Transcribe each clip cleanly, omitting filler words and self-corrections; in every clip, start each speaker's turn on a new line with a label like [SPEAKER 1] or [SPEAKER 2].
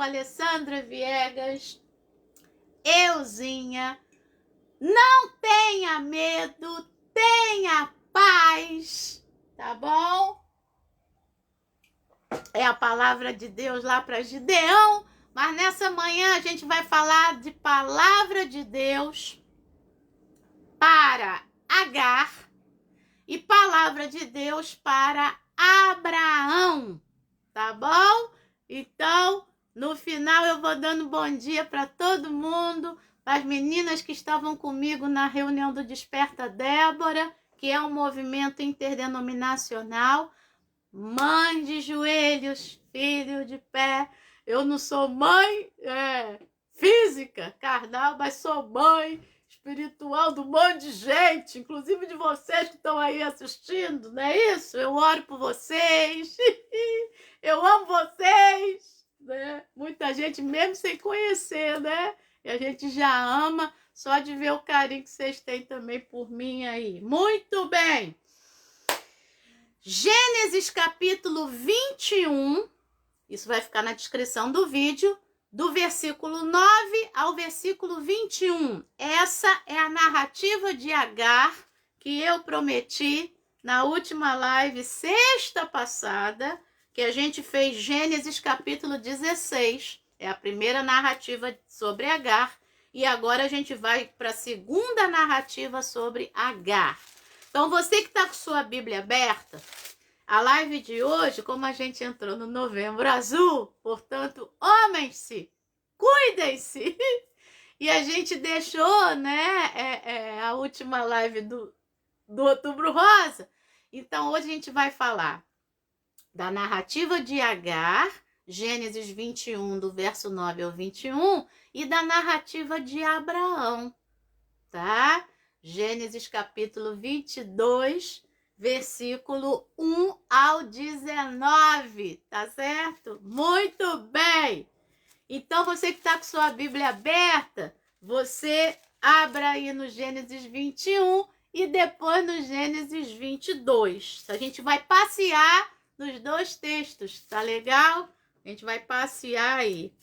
[SPEAKER 1] com a Alessandra Viegas, euzinha. Não tenha medo, tenha paz, tá bom? É a palavra de Deus lá para Gideão, mas nessa manhã a gente vai falar de palavra de Deus para Agar e palavra de Deus para Abraão, tá bom? Então, no final eu vou dando bom dia para todo mundo, para as meninas que estavam comigo na reunião do Desperta Débora, que é um movimento interdenominacional. Mãe de joelhos, filho de pé. Eu não sou mãe física, carnal, mas sou mãe espiritual do monte de gente, inclusive de vocês que estão aí assistindo, não é isso? Eu oro por vocês, eu amo vocês, né? Muita gente mesmo sem conhecer, né? E a gente já ama só de ver o carinho que vocês têm também por mim aí. Muito bem! Gênesis capítulo 21, isso vai ficar na descrição do vídeo, do versículo 9 ao versículo 21. Essa é a narrativa de Agar que eu prometi na última live, sexta passada, que a gente fez Gênesis capítulo 16. É a primeira narrativa sobre Agar. E agora a gente vai para a segunda narrativa sobre Agar. Então, você que está com sua Bíblia aberta, a live de hoje, como a gente entrou no Novembro Azul, portanto, homens-se, cuidem-se. E a gente deixou, né, a última live do Outubro Rosa. Então, hoje a gente vai falar da narrativa de Agar, Gênesis 21, do verso 9 ao 21, e da narrativa de Abraão, tá? Gênesis capítulo 22, versículo 1 ao 19, tá certo? Muito bem! Então, você que está com sua Bíblia aberta, você abra aí no Gênesis 21 e depois no Gênesis 22. A gente vai passear nos dois textos, tá legal? A gente vai passear aí.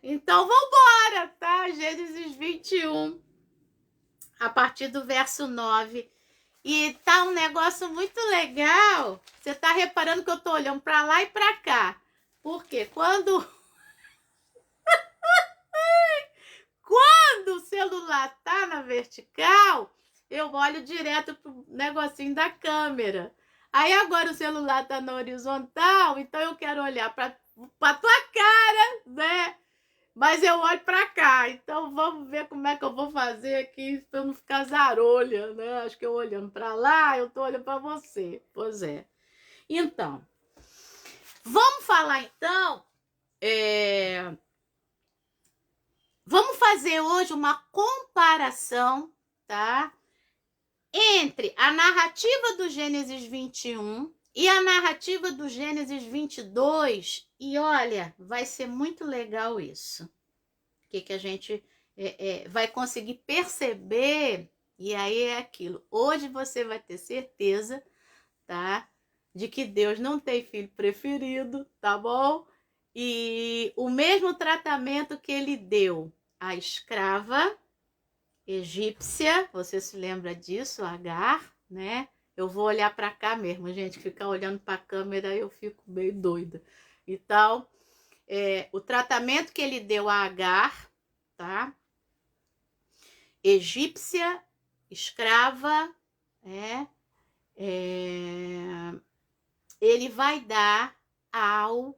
[SPEAKER 1] Então, vamos embora, tá? Gênesis 21, a partir do verso 9. E tá um negócio muito legal. Você tá reparando que eu tô olhando para lá e para cá. Porque quando o celular tá na vertical, eu olho direto pro negocinho da câmera. Aí agora o celular tá na horizontal, então eu quero olhar para tua cara, né? Mas eu olho para cá, então vamos ver como é que eu vou fazer aqui para eu não ficar zarolha, né? Acho que eu olhando para lá, eu tô olhando para você. Pois é. Então, vamos falar então, vamos fazer hoje uma comparação, tá? Entre a narrativa do Gênesis 21 e a narrativa do Gênesis 22, e olha, vai ser muito legal isso. Que a gente vai conseguir perceber, e aí é aquilo. Hoje você vai ter certeza, tá? De que Deus não tem filho preferido, tá bom? E o mesmo tratamento que ele deu à escrava egípcia, você se lembra disso, Agar, né? Eu vou olhar para cá mesmo, gente, ficar olhando para a câmera eu fico meio doida. Então, o tratamento que ele deu a Agar, tá? Egípcia, escrava, ele vai dar ao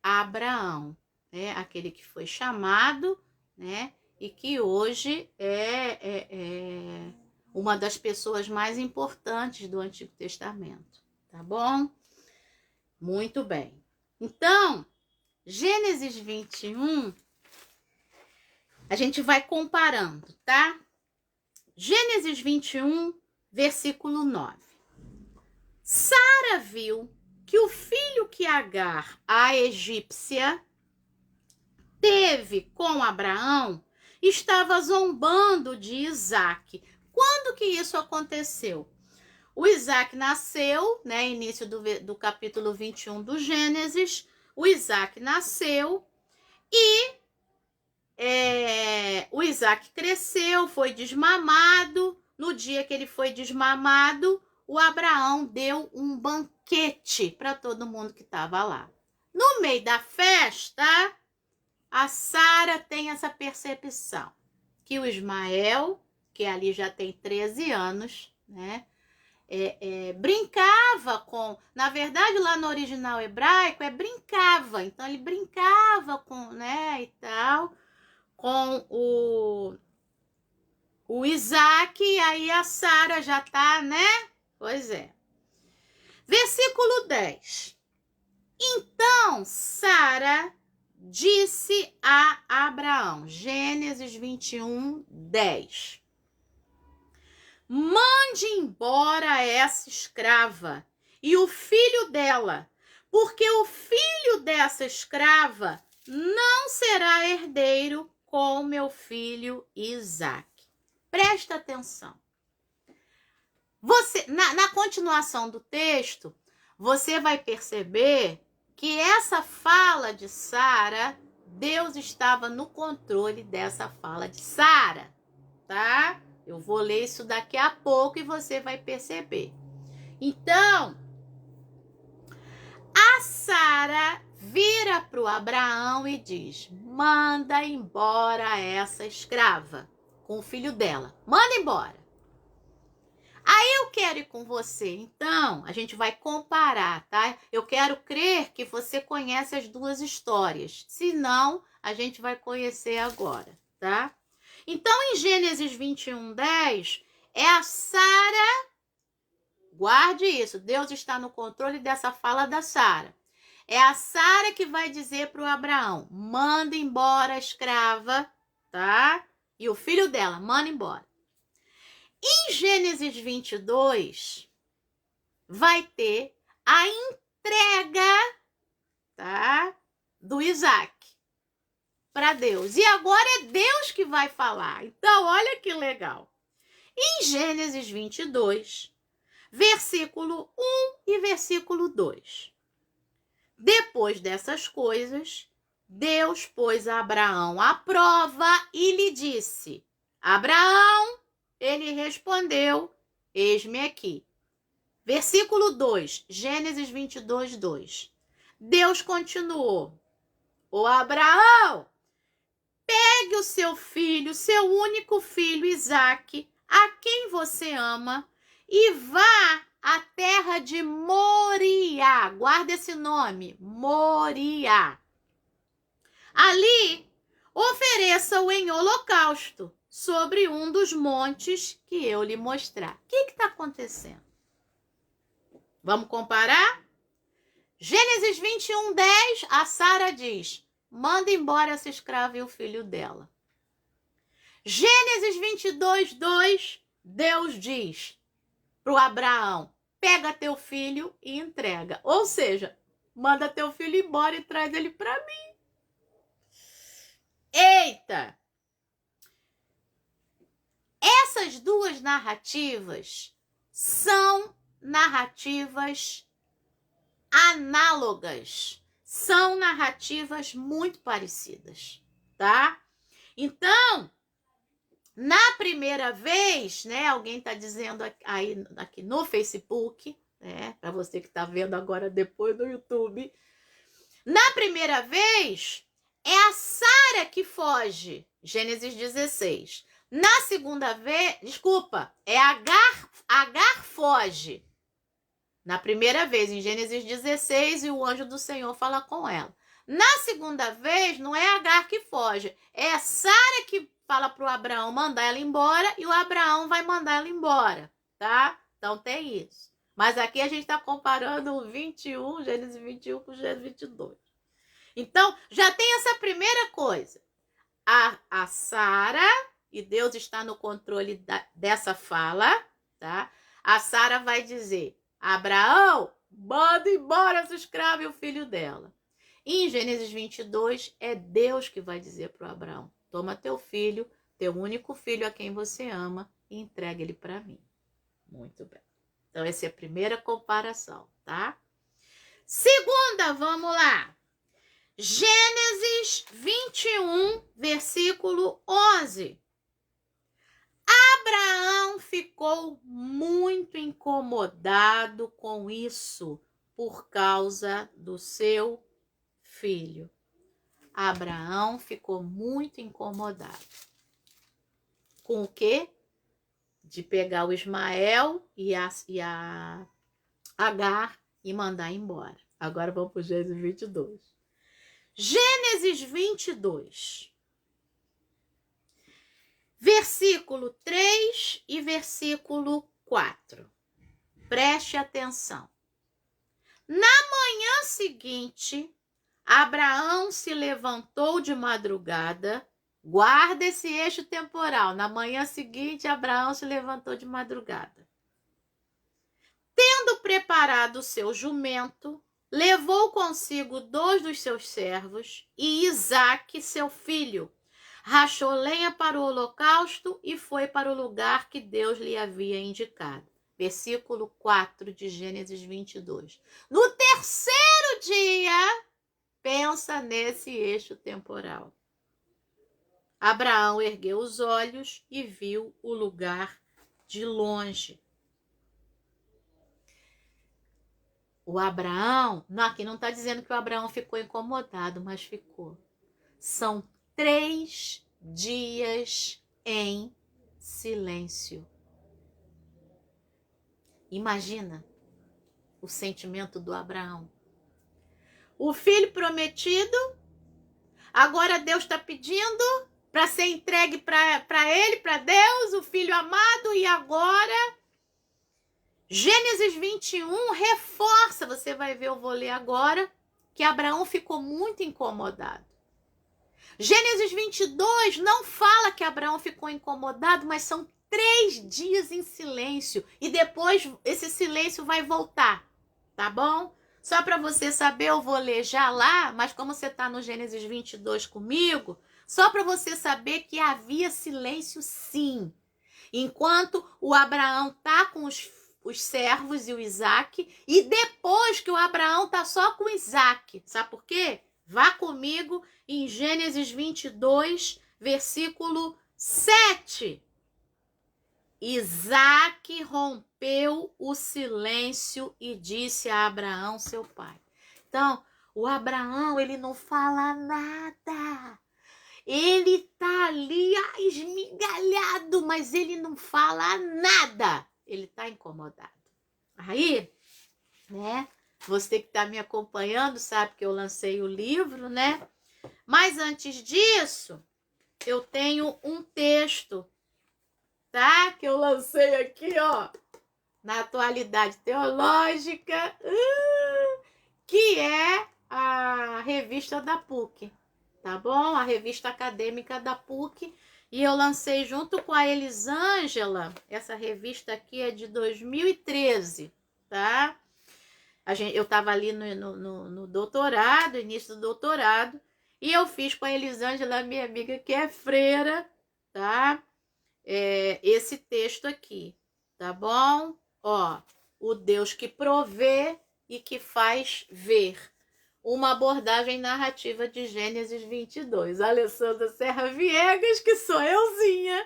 [SPEAKER 1] Abraão, né? Aquele que foi chamado, né? E que hoje é uma das pessoas mais importantes do Antigo Testamento, tá bom? Muito bem. Então, Gênesis 21, a gente vai comparando, tá? Gênesis 21, versículo 9. Sara viu que o filho que Agar, a egípcia, teve com Abraão estava zombando de Isaque. Quando que isso aconteceu? O Isaque nasceu, né, início do capítulo 21 do Gênesis, o Isaac nasceu e o Isaac cresceu, foi desmamado. No dia que ele foi desmamado, o Abraão deu um banquete para todo mundo que estava lá. No meio da festa, a Sara tem essa percepção que o Ismael, que ali já tem 13 anos, né? Brincava com... Na verdade, lá no original hebraico, brincava. Então, ele brincava com, né, e tal, com o Isaac, e aí a Sara já tá, né? Pois é. Versículo 10. Então, Sara disse a Abraão, Gênesis 21, 10. Mande embora essa escrava e o filho dela, porque o filho dessa escrava não será herdeiro com meu filho Isaac. Presta atenção. Você, na continuação do texto, você vai perceber que essa fala de Sara, Deus estava no controle dessa fala de Sara, tá? Eu vou ler isso daqui a pouco e você vai perceber. Então, a Sara vira para o Abraão e diz: manda embora essa escrava com o filho dela. Manda embora. Aí eu quero ir com você. Então, a gente vai comparar, tá? Eu quero crer que você conhece as duas histórias. Se não, a gente vai conhecer agora, tá? Então, em Gênesis 21, 10, é a Sara, guarde isso, Deus está no controle dessa fala da Sara. É a Sara que vai dizer para o Abraão, manda embora a escrava, tá? E o filho dela, manda embora. Em Gênesis 22, vai ter a entrega, tá? Do Isaac para Deus. E agora é Deus que vai falar. Então, olha que legal. Em Gênesis 22, versículo 1 e versículo 2. Depois dessas coisas, Deus pôs a Abraão à prova e lhe disse: Abraão, ele respondeu: eis-me aqui. Versículo 2, Gênesis 22, 2. Deus continuou: ô Abraão, pegue o seu filho, seu único filho, Isaac, a quem você ama, e vá à terra de Moriá. Guarda esse nome, Moriá. Ali, ofereça-o em holocausto sobre um dos montes que eu lhe mostrar. O que está acontecendo? Vamos comparar? Gênesis 21, 10, a Sara diz: manda embora essa escrava e o filho dela. Gênesis 22, 2, Deus diz para o Abraão: pega teu filho e entrega. Ou seja, manda teu filho embora e traz ele para mim. Eita! Essas duas narrativas são narrativas análogas. São narrativas muito parecidas, tá? Então, na primeira vez, né, alguém está dizendo aí aqui no Facebook, né, para você que está vendo agora depois no YouTube, na primeira vez é a Sara que foge, Gênesis 16. Na segunda vez, desculpa, é Agar foge. Na primeira vez, em Gênesis 16, e o anjo do Senhor fala com ela. Na segunda vez, não é Agar que foge, é a Sara que fala para o Abraão mandar ela embora e o Abraão vai mandar ela embora, tá? Então tem isso. Mas aqui a gente está comparando o 21, Gênesis 21 com Gênesis 22. Então, já tem essa primeira coisa. A Sara, e Deus está no controle dessa fala, tá? A Sara vai dizer: Abraão, manda embora essa escrava e o filho dela. E em Gênesis 22, é Deus que vai dizer para o Abraão: toma teu filho, teu único filho a quem você ama, e entrega ele para mim. Muito bem. Então, essa é a primeira comparação, tá? Segunda, vamos lá. Gênesis 21, versículo 11. Abraão ficou muito incomodado com isso por causa do seu filho. Abraão ficou muito incomodado. Com o quê? De pegar o Ismael e a Agar e mandar embora. Agora vamos para o Gênesis 22. Gênesis 22. Versículo 3 e versículo 4. Preste atenção. Na manhã seguinte, Abraão se levantou de madrugada. Guarda esse eixo temporal. Na manhã seguinte, Abraão se levantou de madrugada. Tendo preparado o seu jumento, levou consigo 2 dos seus servos e Isaque, seu filho. Rachou lenha para o holocausto e foi para o lugar que Deus lhe havia indicado. Versículo 4 de Gênesis 22. No terceiro dia, pensa nesse eixo temporal. Abraão ergueu os olhos e viu o lugar de longe. O Abraão, aqui não está dizendo que o Abraão ficou incomodado, mas ficou. São 3 dias em silêncio. Imagina o sentimento do Abraão. O filho prometido, agora Deus está pedindo para ser entregue para ele, para Deus, o filho amado, e agora Gênesis 21 reforça, você vai ver, eu vou ler agora, que Abraão ficou muito incomodado. Gênesis 22 não fala que Abraão ficou incomodado, mas são 3 dias em silêncio. E depois esse silêncio vai voltar, tá bom? Só para você saber, eu vou ler já lá, mas como você está no Gênesis 22 comigo, só para você saber que havia silêncio sim. Enquanto o Abraão tá com os servos e o Isaque, e depois que o Abraão tá só com o Isaque. Sabe por quê? Vá comigo em Gênesis 22, versículo 7. Isaque rompeu o silêncio e disse a Abraão, seu pai. Então, o Abraão, ele não fala nada. Ele tá ali esmigalhado, mas ele não fala nada. Ele tá incomodado. Aí, né? Você que tá me acompanhando sabe que eu lancei o livro, né? Mas antes disso, eu tenho um texto, tá? Que eu lancei aqui, ó, na Atualidade Teológica, que é a revista da PUC, tá bom? A revista acadêmica da PUC. E eu lancei junto com a Elisângela, essa revista aqui é de 2013, tá? Eu estava ali no doutorado, início do doutorado, e eu fiz com a Elisângela, minha amiga, que é freira, tá? Esse texto aqui, tá bom? Ó, o Deus que provê e que faz ver. Uma abordagem narrativa de Gênesis 22. Alessandra Serra Viegas, que sou euzinha,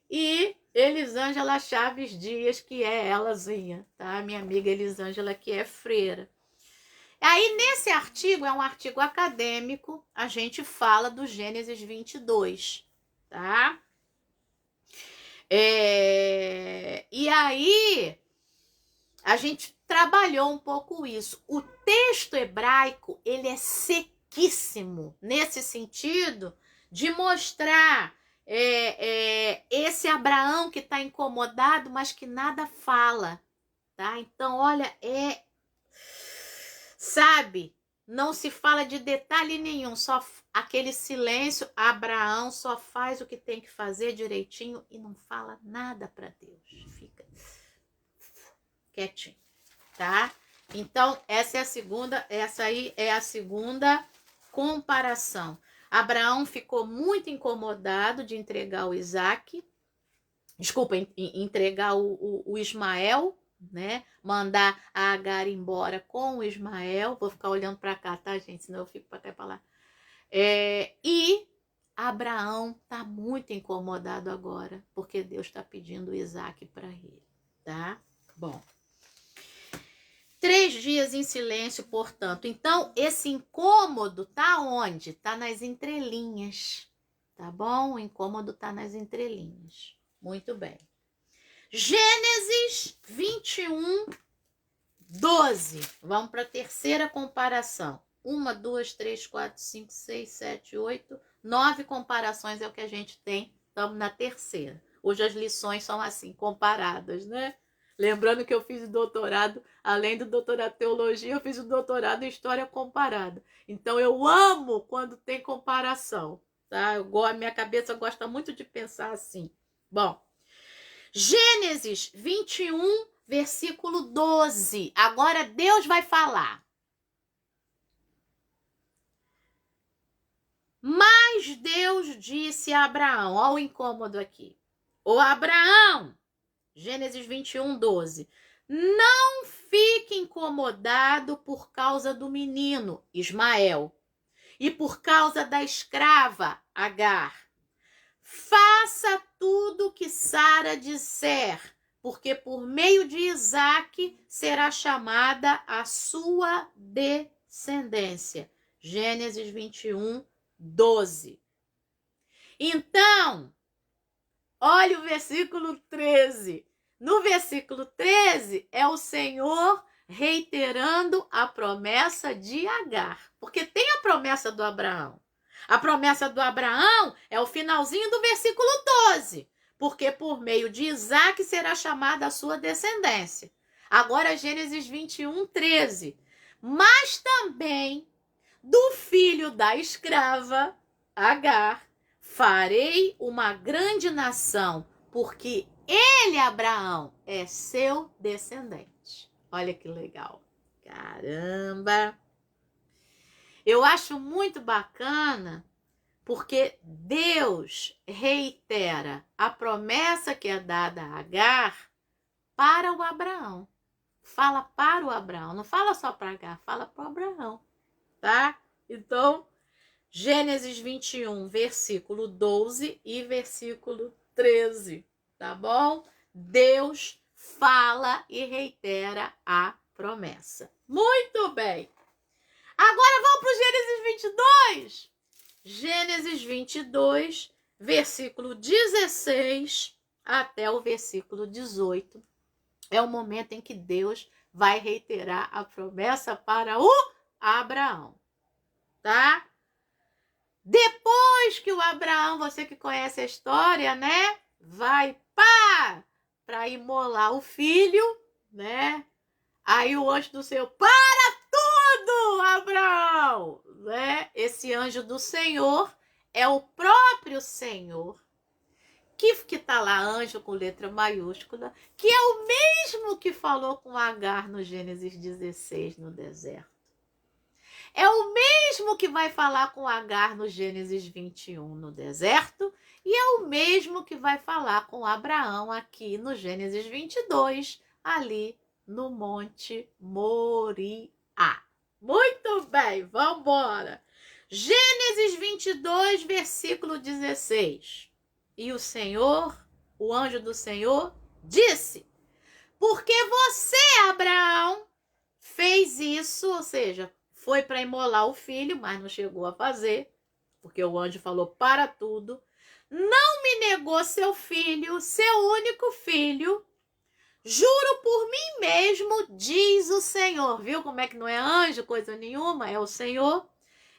[SPEAKER 1] e Elisângela Chaves Dias, que é elazinha, tá? Minha amiga Elisângela, que é freira. Aí, nesse artigo, é um artigo acadêmico, a gente fala do Gênesis 22, tá? E aí, a gente trabalhou um pouco isso. O texto hebraico, ele é sequíssimo, nesse sentido de mostrar esse Abraão que está incomodado, mas que nada fala, tá? Então, olha, sabe, não se fala de detalhe nenhum, só aquele silêncio. Abraão só faz o que tem que fazer direitinho e não fala nada para Deus, fica quietinho, tá? Então, essa aí é a segunda comparação. Abraão ficou muito incomodado de entregar o Isaque, desculpa, entregar o Ismael, né? Mandar a Agar embora com o Ismael. Vou ficar olhando para cá, tá, gente? Senão eu fico para cá e para lá. E Abraão está muito incomodado agora, porque Deus está pedindo Isaac para ele, tá? Bom. 3 dias em silêncio, portanto. Então, esse incômodo tá onde? Tá nas entrelinhas, tá bom? O incômodo tá nas entrelinhas. Muito bem. Gênesis 21, 12. Vamos para a terceira comparação. 1, 2, 3, 4, 5, 6, 7, 8, 9 comparações é o que a gente tem. Estamos na terceira. Hoje as lições são assim, comparadas, né? Lembrando que eu fiz o doutorado, além do doutorado em teologia, eu fiz o doutorado em história comparada. Então eu amo quando tem comparação, tá? A minha cabeça gosta muito de pensar assim. Bom, Gênesis 21, versículo 12. Agora Deus vai falar. Mas Deus disse a Abraão, olha o incômodo aqui. Ô Abraão, Gênesis 21, 12. Não fique incomodado por causa do menino, Ismael, e por causa da escrava, Agar. Faça tudo o que Sara disser, porque por meio de Isaque será chamada a sua descendência. Gênesis 21, 12. Então, olha o versículo 13. No versículo 13 é o Senhor reiterando a promessa de Agar. Porque tem a promessa do Abraão. A promessa do Abraão é o finalzinho do versículo 12. Porque por meio de Isaque será chamada a sua descendência. Agora Gênesis 21, 13. Mas também do filho da escrava, Agar, farei uma grande nação, porque ele, Abraão, é seu descendente. Olha que legal. Caramba! Eu acho muito bacana, porque Deus reitera a promessa que é dada a Agar para o Abraão. Fala para o Abraão, não fala só para Agar, fala para o Abraão, tá? Então, Gênesis 21, versículo 12 e versículo 13, tá bom? Deus fala e reitera a promessa. Muito bem. Agora vamos para o Gênesis 22. Gênesis 22, versículo 16 até o versículo 18. É o momento em que Deus vai reiterar a promessa para o Abraão, tá? Depois que o Abraão, você que conhece a história, né? Vai para imolar o filho, né? Aí o anjo do Senhor, para tudo, Abraão! Né? Esse anjo do Senhor é o próprio Senhor, que tá lá, anjo com letra maiúscula, que é o mesmo que falou com Agar no Gênesis 16, no deserto. É o mesmo que vai falar com Agar no Gênesis 21, no deserto, e é o mesmo que vai falar com Abraão aqui no Gênesis 22, ali no Monte Moriá. Muito bem, vamos embora. Gênesis 22, versículo 16. E o Senhor, o anjo do Senhor, disse: porque você, Abraão, fez isso, ou seja, foi para imolar o filho, mas não chegou a fazer, porque o anjo falou para tudo. Não me negou seu filho, seu único filho. Juro por mim mesmo, diz o Senhor. Viu como é que não é anjo, coisa nenhuma? É o Senhor.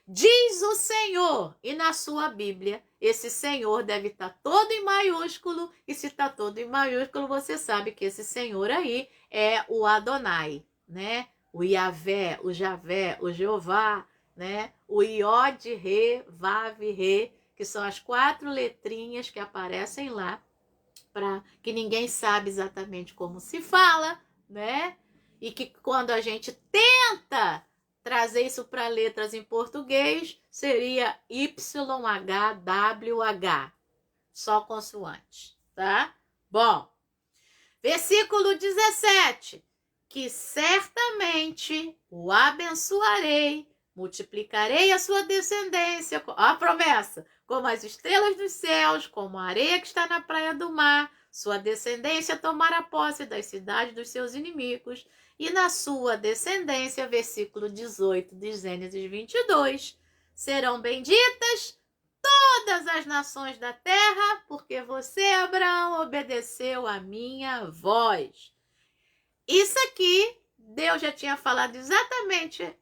[SPEAKER 1] Diz o Senhor. E na sua Bíblia, esse Senhor deve estar todo em maiúsculo. E se está todo em maiúsculo, você sabe que esse Senhor aí é o Adonai, né? O Yahvé, o Javé, o Jeová, né? O Iod, Re, Vav, Re, que são as 4 letrinhas que aparecem lá, para que ninguém sabe exatamente como se fala, né? E que quando a gente tenta trazer isso para letras em português, seria YHWH, só consoante, tá? Bom, Versículo 17. Que certamente o abençoarei, multiplicarei a sua descendência, ó a promessa, como as estrelas dos céus, como a areia que está na praia do mar. Sua descendência tomará posse das cidades dos seus inimigos, e na sua descendência, versículo 18 de Gênesis 22, serão benditas todas as nações da terra, porque você, Abraão, obedeceu a minha voz. Isso aqui, Deus já tinha falado exatamente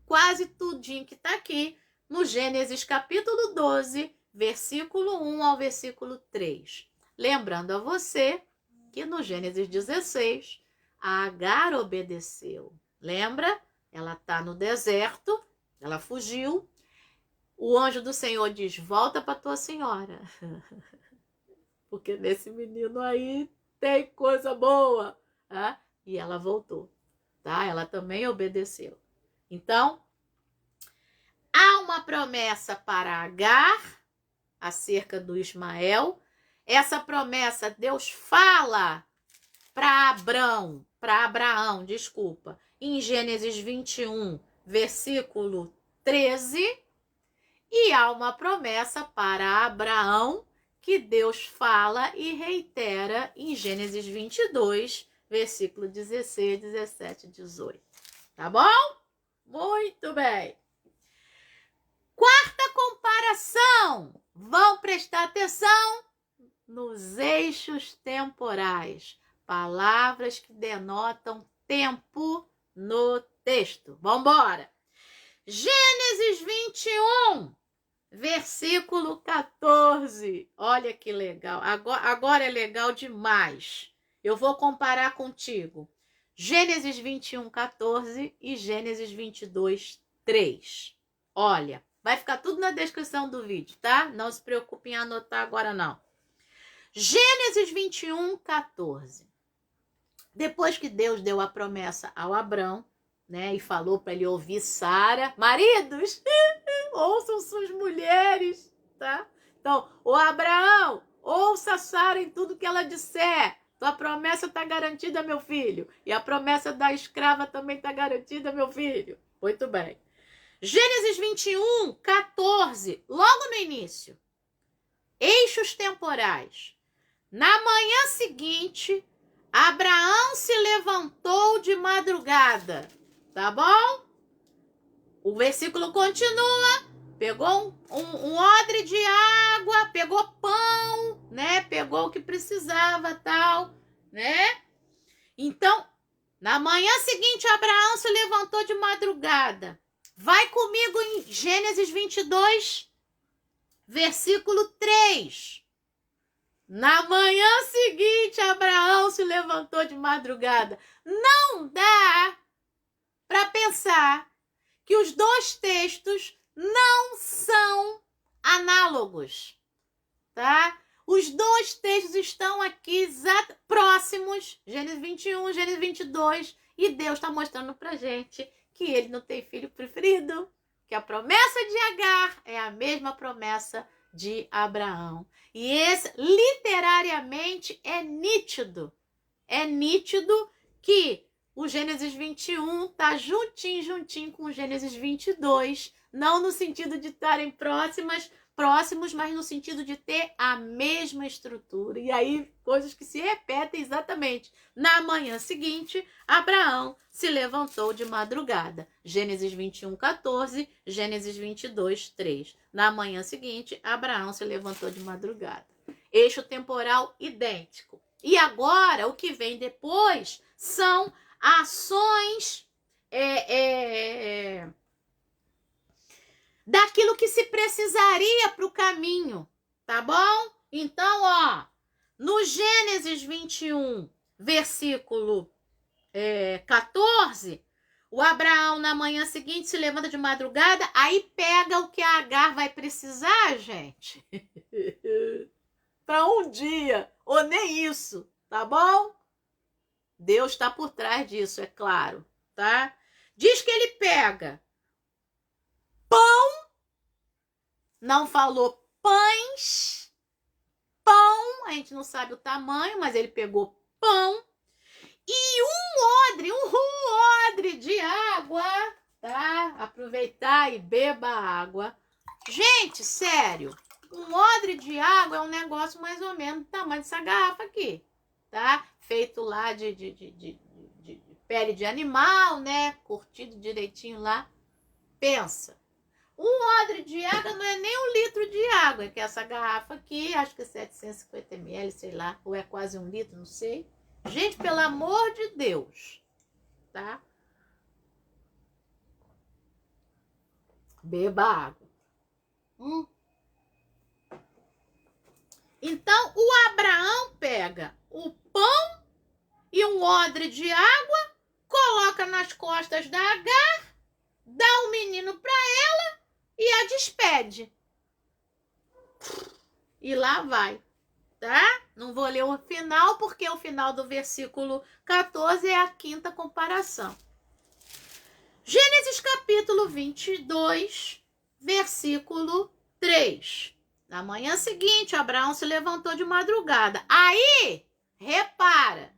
[SPEAKER 1] quase tudinho que está aqui no Gênesis capítulo 12, versículo 1 ao versículo 3. Lembrando a você que no Gênesis 16, a Agar obedeceu. Lembra? Ela está no deserto, ela fugiu. O anjo do Senhor diz, volta para tua senhora. Porque nesse menino aí tem coisa boa. Tá? E ela voltou. Tá? Ela também obedeceu. Então, há uma promessa para Agar acerca do Ismael. Essa promessa Deus fala para Abraão, em Gênesis 21, versículo 13. E há uma promessa para Abraão que Deus fala e reitera em Gênesis 22, versículo 16, 17 e 18. Tá bom? Muito bem. Quarta comparação. Vão prestar atenção nos eixos temporais. Palavras que denotam tempo no texto. Vamos embora. Gênesis 21, versículo 14. Olha que legal. Agora é legal demais. Eu vou comparar contigo. Gênesis 21, 14 e Gênesis 22, 3. Olha, vai ficar tudo na descrição do vídeo, tá? Não se preocupe em anotar agora, não. Gênesis 21, 14. Depois que Deus deu a promessa ao Abrão, né, e falou para ele ouvir Sara, maridos, ouçam suas mulheres, tá? Então, o Abraão, ouça Sara em tudo que ela disser. Tua promessa está garantida, meu filho. E a promessa da escrava também está garantida, meu filho. Muito bem. Gênesis 21, 14, logo no início. Eixos temporais. Na manhã seguinte, Abraão se levantou de madrugada. Tá bom? O versículo continua. Pegou um odre de água, pegou pão, né? Pegou o que precisava, tal, né? Então, na manhã seguinte, Abraão se levantou de madrugada. Vai comigo em Gênesis 22, versículo 3. Na manhã seguinte, Abraão se levantou de madrugada. Não dá para pensar que os dois textos não são análogos, tá? Os dois textos estão aqui próximos, Gênesis 21, Gênesis 22, e Deus está mostrando pra gente que ele não tem filho preferido, que a promessa de Agar é a mesma promessa de Abraão. E esse, literariamente, é nítido que o Gênesis 21 está juntinho com o Gênesis 22, não no sentido de estarem próximos, mas no sentido de ter a mesma estrutura. E aí, coisas que se repetem exatamente. Na manhã seguinte, Abraão se levantou de madrugada. Gênesis 21, 14, Gênesis 22, 3. Na manhã seguinte, Abraão se levantou de madrugada. Eixo temporal idêntico. E agora, o que vem depois são ações daquilo que se precisaria para o caminho, tá bom? Então, ó, no Gênesis 21, versículo 14, o Abraão na manhã seguinte se levanta de madrugada, aí pega o que a Agar vai precisar, gente, para um dia, ou nem isso, tá bom? Deus está por trás disso, é claro, tá? Diz que ele pega pão, não falou pães, pão, a gente não sabe o tamanho, mas ele pegou pão e um odre de água, tá? Aproveitar e beba água. Gente, sério, um odre de água é um negócio mais ou menos do tamanho dessa garrafa aqui, tá? Feito lá de pele de animal, né? Curtido direitinho lá. Pensa. Um odre de água não é nem 1 litro de água, que é essa garrafa aqui, acho que é 750 ml, sei lá, ou é quase 1 litro, não sei. Gente, pelo amor de Deus, tá? Beba água. Então, o Abraão pega o pão e um odre de água, coloca nas costas da Agar, dá o menino para ela e a despede. E lá vai, tá? Não vou ler o final, porque o final do versículo 14 é a 5ª comparação. Gênesis capítulo 22, versículo 3. Na manhã seguinte, Abraão se levantou de madrugada. Aí, repara,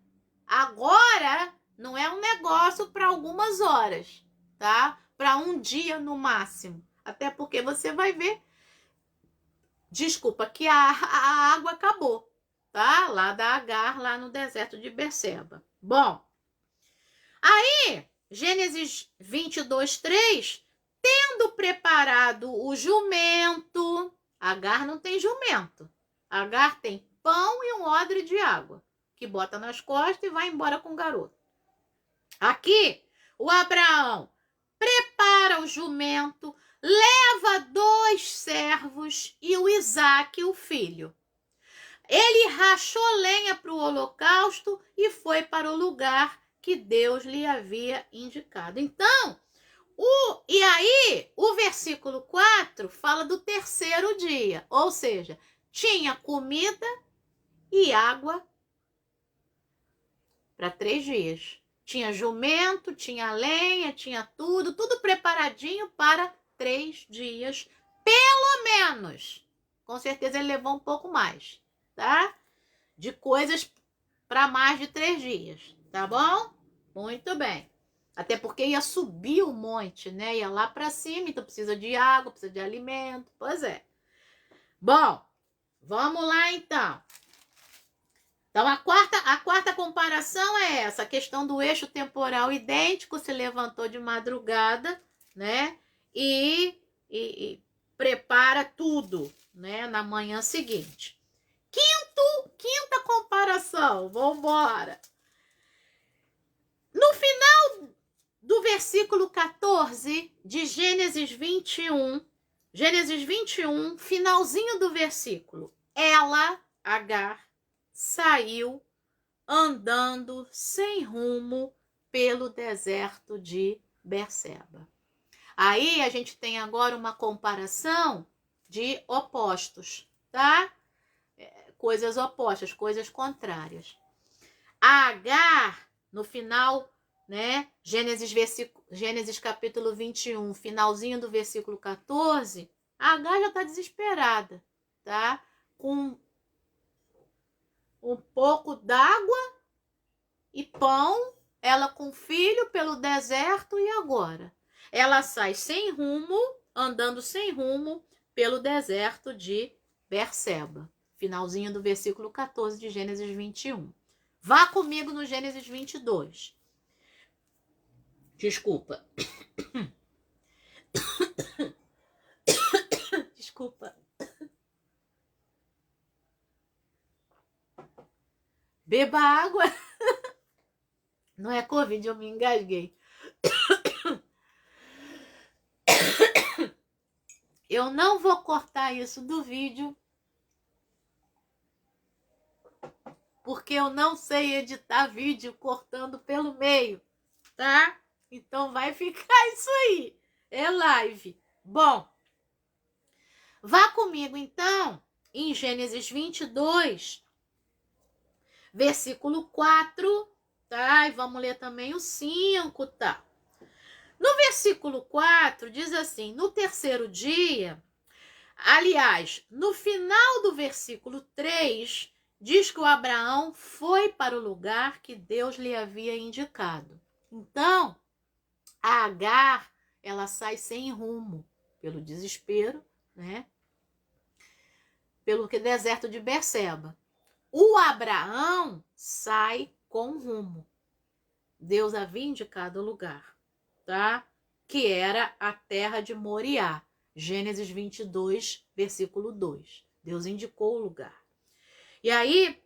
[SPEAKER 1] agora não é um negócio para algumas horas, tá? Para um dia no máximo. Até porque você vai ver, desculpa, que a água acabou, tá? Lá da Agar, lá no deserto de Berseba. Bom, aí, Gênesis 22, 3, tendo preparado o jumento, Agar não tem jumento, Agar tem pão e um odre de água, que bota nas costas e vai embora com o garoto. Aqui, o Abraão prepara o jumento, leva 2 servos e o Isaque, o filho. Ele rachou lenha para o holocausto e foi para o lugar que Deus lhe havia indicado. Então, e aí, o versículo 4 fala do 3º dia, ou seja, tinha comida e água para 3 dias. Tinha jumento, tinha lenha, tinha tudo preparadinho para 3 dias, pelo menos. Com certeza ele levou um pouco mais, tá? De coisas para mais de 3 dias, tá bom? Muito bem. Até porque ia subir o monte, né? Ia lá para cima, então precisa de água, precisa de alimento. Pois é. Bom, vamos lá então. Então, a quarta comparação é essa, a questão do eixo temporal idêntico, se levantou de madrugada, né? E prepara tudo, né? Na manhã seguinte. Quinta comparação, vamos embora. No final do versículo 14 de Gênesis 21, finalzinho do versículo, ela, Agar, saiu andando sem rumo pelo deserto de Berseba. Aí a gente tem agora uma comparação de opostos, tá? Coisas opostas, coisas contrárias. A Agar, no final, né? Gênesis capítulo 21, finalzinho do versículo 14, a Agar já está desesperada, tá? Com um pouco d'água e pão, ela com filho pelo deserto, e agora? Ela sai sem rumo, andando sem rumo pelo deserto de Berseba. Finalzinho do versículo 14 de Gênesis 21. Vá comigo no Gênesis 22. Desculpa. Desculpa. Beba água. Não é Covid, eu me engasguei. Eu não vou cortar isso do vídeo, porque eu não sei editar vídeo cortando pelo meio, tá? Então vai ficar isso aí. É live. Bom, vá comigo então em Gênesis 22, versículo 4, tá? E vamos ler também o 5, tá? No versículo 4 diz assim: no 3º dia, aliás, no final do versículo 3, diz que o Abraão foi para o lugar que Deus lhe havia indicado. Então, a Agar, ela sai sem rumo, pelo desespero, né? Pelo deserto de Berseba. O Abraão sai com rumo. Deus havia indicado o lugar, tá? Que era a terra de Moriá. Gênesis 22, versículo 2. Deus indicou o lugar. E aí,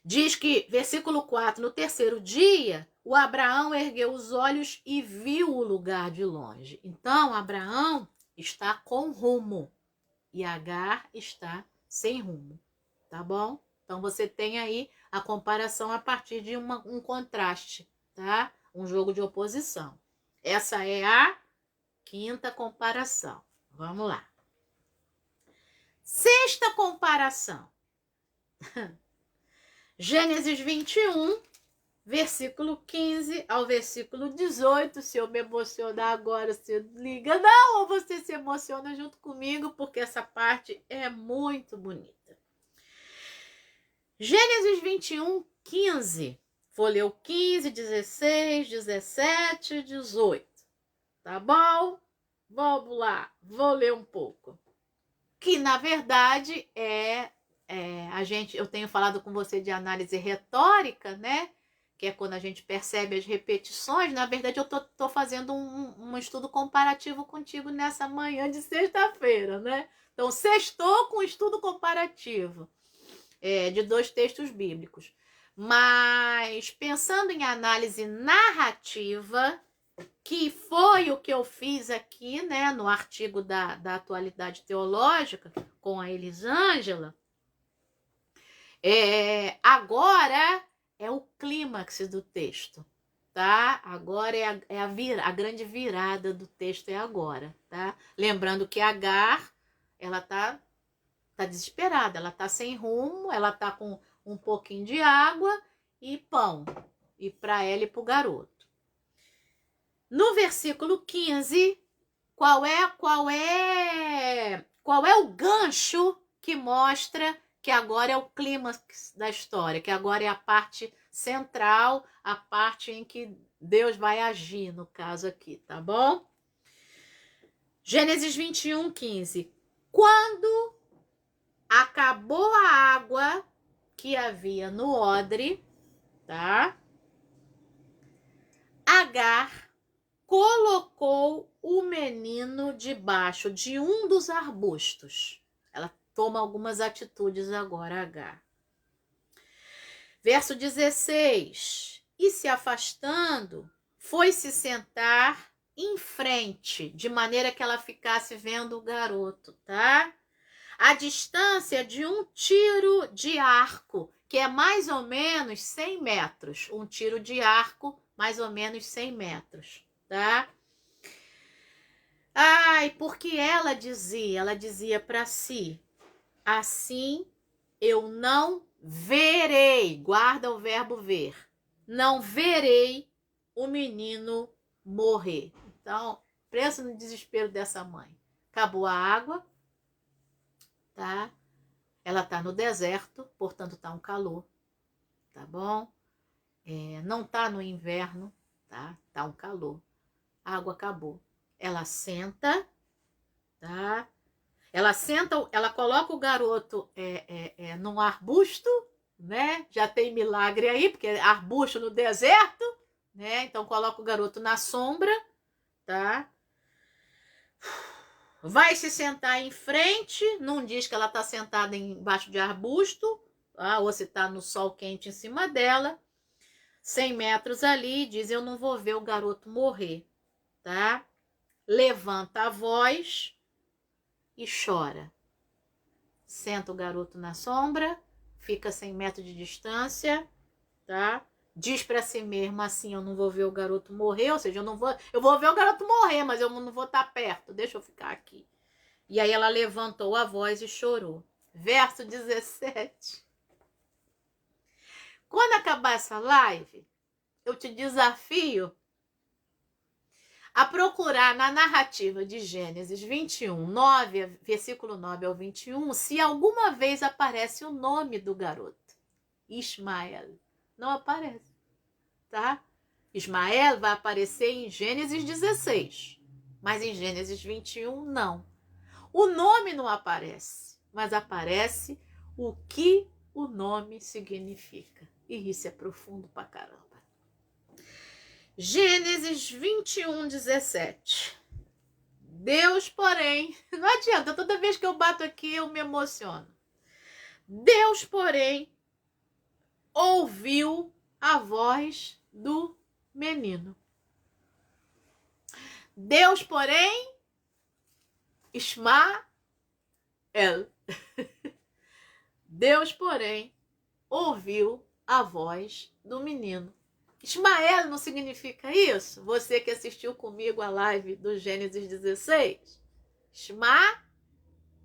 [SPEAKER 1] diz que, versículo 4, no terceiro dia, o Abraão ergueu os olhos e viu o lugar de longe. Então, Abraão está com rumo e Agar está sem rumo, tá bom? Então, você tem aí a comparação a partir de um contraste, tá? Um jogo de oposição. Essa é a quinta comparação. Vamos lá. Sexta comparação. Gênesis 21, versículo 15 ao versículo 18. Se eu me emocionar agora, você liga não, ou você se emociona junto comigo, porque essa parte é muito bonita. Gênesis 21, 15. Vou ler o 15, 16, 17, 18. Tá bom? Vamos lá, vou ler um pouco. Que, na verdade, eu tenho falado com você de análise retórica, né? Que é quando a gente percebe as repetições. Na verdade, eu tô fazendo um estudo comparativo contigo nessa manhã de sexta-feira, né? Então, sextou com estudo comparativo de 2 textos bíblicos. Mas, pensando em análise narrativa, que foi o que eu fiz aqui, né, no artigo da Atualidade Teológica, com a Elisângela, agora é o clímax do texto, tá? Agora a grande virada do texto é agora, tá? Lembrando que Agar, ela tá desesperada, ela tá sem rumo, ela tá com um pouquinho de água e pão, e para ela e para o garoto. No versículo 15, qual é o gancho que mostra que agora é o clímax da história, que agora é a parte central, a parte em que Deus vai agir, no caso aqui, tá bom? Gênesis 21, 15. Quando acabou a água que havia no odre, tá? Agar colocou o menino debaixo de um dos arbustos. Ela toma algumas atitudes agora, Agar. Verso 16. E se afastando, foi se sentar em frente, de maneira que ela ficasse vendo o garoto, tá? A distância de um tiro de arco, que é mais ou menos 100 metros. Um tiro de arco, mais ou menos 100 metros, tá? Ai, porque ela dizia para si, assim eu não verei, guarda o verbo ver, não verei o menino morrer. Então, pensa no desespero dessa mãe. Acabou a água, tá? Ela tá no deserto, portanto tá um calor, tá bom? Não tá no inverno, tá? Tá um calor. A água acabou. Ela senta, tá? Ela coloca o garoto num arbusto, né? Já tem milagre aí, porque é arbusto no deserto, né? Então coloca o garoto na sombra, tá? Vai se sentar em frente, não diz que ela tá sentada embaixo de arbusto, tá? Ou se tá no sol quente em cima dela. 100 metros ali, diz, eu não vou ver o garoto morrer, tá? Levanta a voz e chora. Senta o garoto na sombra, fica 100 metros de distância, tá? Diz para si mesma assim, eu não vou ver o garoto morrer, ou seja, eu vou ver o garoto morrer, mas eu não vou estar perto, deixa eu ficar aqui. E aí ela levantou a voz e chorou. Verso 17. Quando acabar essa live, eu te desafio a procurar na narrativa de Gênesis 21, 9, versículo 9 ao 21, se alguma vez aparece o nome do garoto. Ismael. Não aparece, tá? Ismael vai aparecer em Gênesis 16, mas em Gênesis 21, não. O nome não aparece, mas aparece o que o nome significa. E isso é profundo pra caramba. Gênesis 21, 17. Deus, porém, não adianta, toda vez que eu bato aqui eu me emociono. Deus, porém, ouviu a voz do menino. Deus, porém, Ismael. Deus, porém, ouviu a voz do menino. Ismael não significa isso? Você que assistiu comigo a live do Gênesis 16. Shema,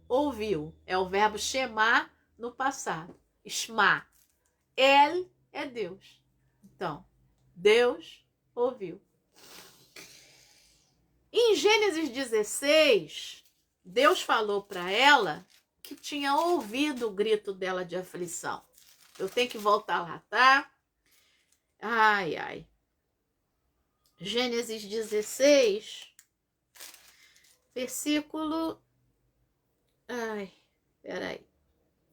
[SPEAKER 1] ouviu. É o verbo shema no passado. Shema. El é Deus. Então, Deus ouviu. Em Gênesis 16, Deus falou para ela que tinha ouvido o grito dela de aflição. Eu tenho que voltar lá, tá? Ai, ai. Gênesis 16, versículo...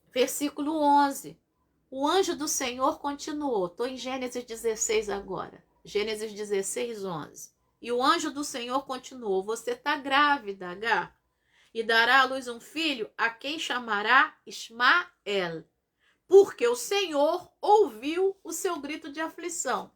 [SPEAKER 1] Versículo 11. O anjo do Senhor continuou. Estou em Gênesis 16 agora. Gênesis 16, 11. E o anjo do Senhor continuou. Você está grávida, Agar, e dará à luz um filho, a quem chamará Ismael, porque o Senhor ouviu o seu grito de aflição.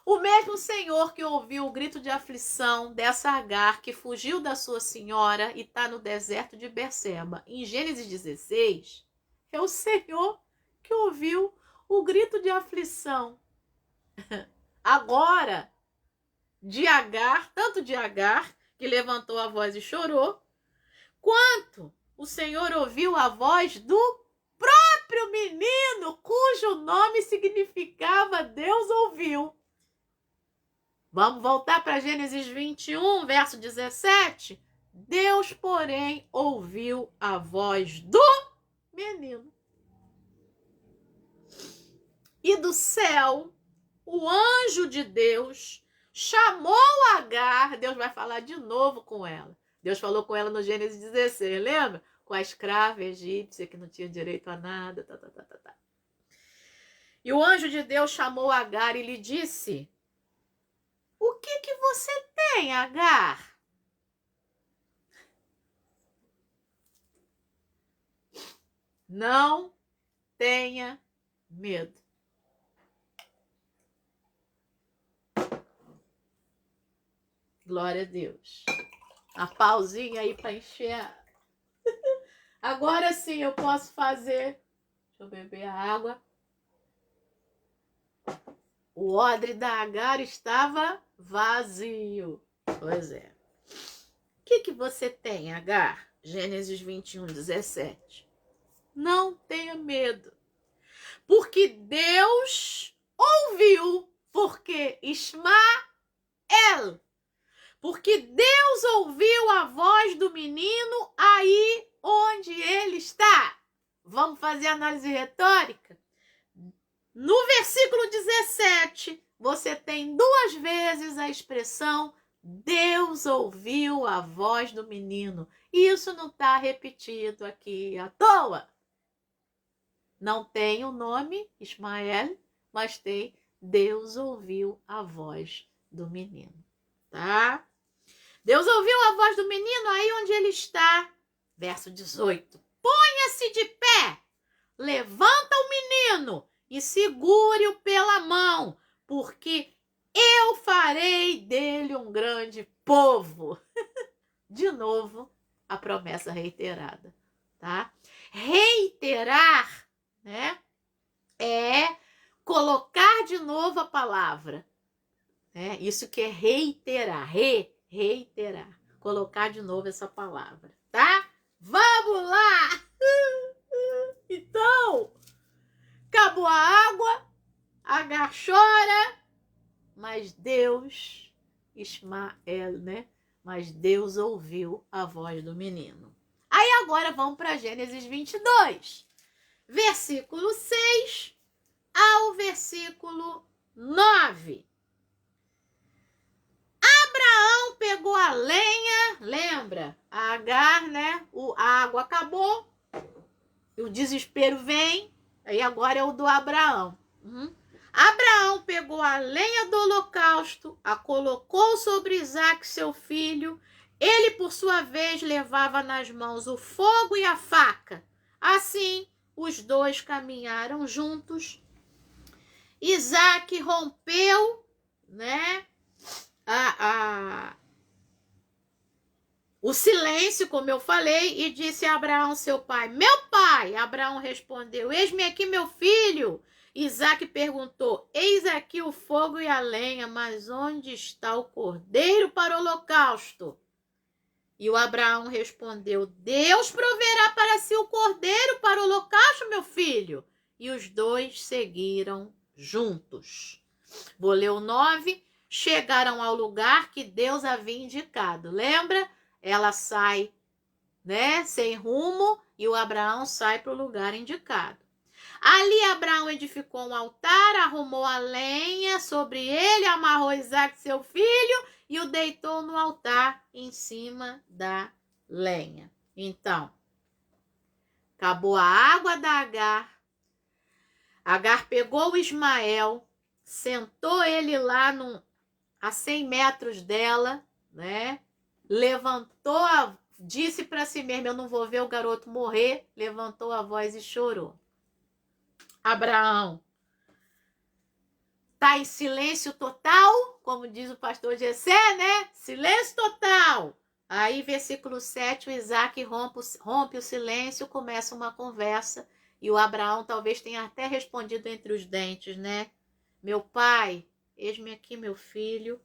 [SPEAKER 1] O mesmo Senhor que ouviu o grito de aflição dessa Agar, que fugiu da sua senhora e está no deserto de Berseba, em Gênesis 16, é o Senhor que ouviu o grito de aflição. Agora, de Agar, tanto de Agar, que levantou a voz e chorou, quanto o Senhor ouviu a voz do próprio menino, cujo nome significava Deus ouviu. Vamos voltar para Gênesis 21, verso 17. Deus, porém, ouviu a voz do menino. E do céu, o anjo de Deus chamou Agar. Deus vai falar de novo com ela. Deus falou com ela no Gênesis 16, lembra? Com a escrava egípcia que não tinha direito a nada. E o anjo de Deus chamou Agar e lhe disse: o que você tem, Agar? Não tenha medo. Glória a Deus. A pausinha aí para encher. Agora sim eu posso fazer. Deixa eu beber a água. O odre da Agar estava vazio. Pois é. O que você tem, Agar? Gênesis 21, 17. Não tenha medo, porque Deus ouviu, porque Ismael, porque Deus ouviu a voz do menino aí onde ele está. Vamos fazer análise retórica? No versículo 17, você tem duas vezes a expressão Deus ouviu a voz do menino. Isso não está repetido aqui à toa. Não tem o nome Ismael, mas tem Deus ouviu a voz do menino, tá? Deus ouviu a voz do menino aí onde ele está. Verso 18. Ponha-se de pé, levanta o menino e segure-o pela mão, porque eu farei dele um grande povo. De novo, a promessa reiterada, tá? Reiterar, né? É colocar de novo a palavra, né? Isso que é reiterar, reiterar, colocar de novo essa palavra, tá? Vamos lá! Então, acabou a água, Agar chora, mas Deus Ismael, né? Mas Deus ouviu a voz do menino. Aí agora vamos para Gênesis 22, versículo 6 ao versículo 9. Abraão pegou a lenha, lembra? A Agar, né? A água acabou, o desespero vem, aí agora é o do Abraão. Abraão pegou a lenha do holocausto, a colocou sobre Isaque, seu filho. Ele, por sua vez, levava nas mãos o fogo e a faca. Assim, os dois caminharam juntos. Isaque rompeu, né, o silêncio, como eu falei, e disse a Abraão, seu pai: meu pai. Abraão respondeu: eis-me aqui, meu filho. Isaque perguntou: eis aqui o fogo e a lenha, mas onde está o cordeiro para o holocausto? E o Abraão respondeu: Deus proverá para si o cordeiro para o holocausto, meu filho. E os dois seguiram juntos. Vou ler o 9. Chegaram ao lugar que Deus havia indicado. Lembra? Ela sai, né, sem rumo, e o Abraão sai para o lugar indicado. Ali Abraão edificou um altar, arrumou a lenha sobre ele, amarrou Isaque, seu filho, e o deitou no altar em cima da lenha. Então, acabou a água da Agar. Agar pegou o Ismael, sentou ele lá a 100 metros dela, né? Levantou, disse para si mesmo: eu não vou ver o garoto morrer. Levantou a voz e chorou. Abraão tá em silêncio total, como diz o pastor Gessé, né? Silêncio total. Aí, versículo 7, o Isaque rompe o silêncio, começa uma conversa, e o Abraão talvez tenha até respondido entre os dentes, né? Meu pai, eis-me aqui, meu filho.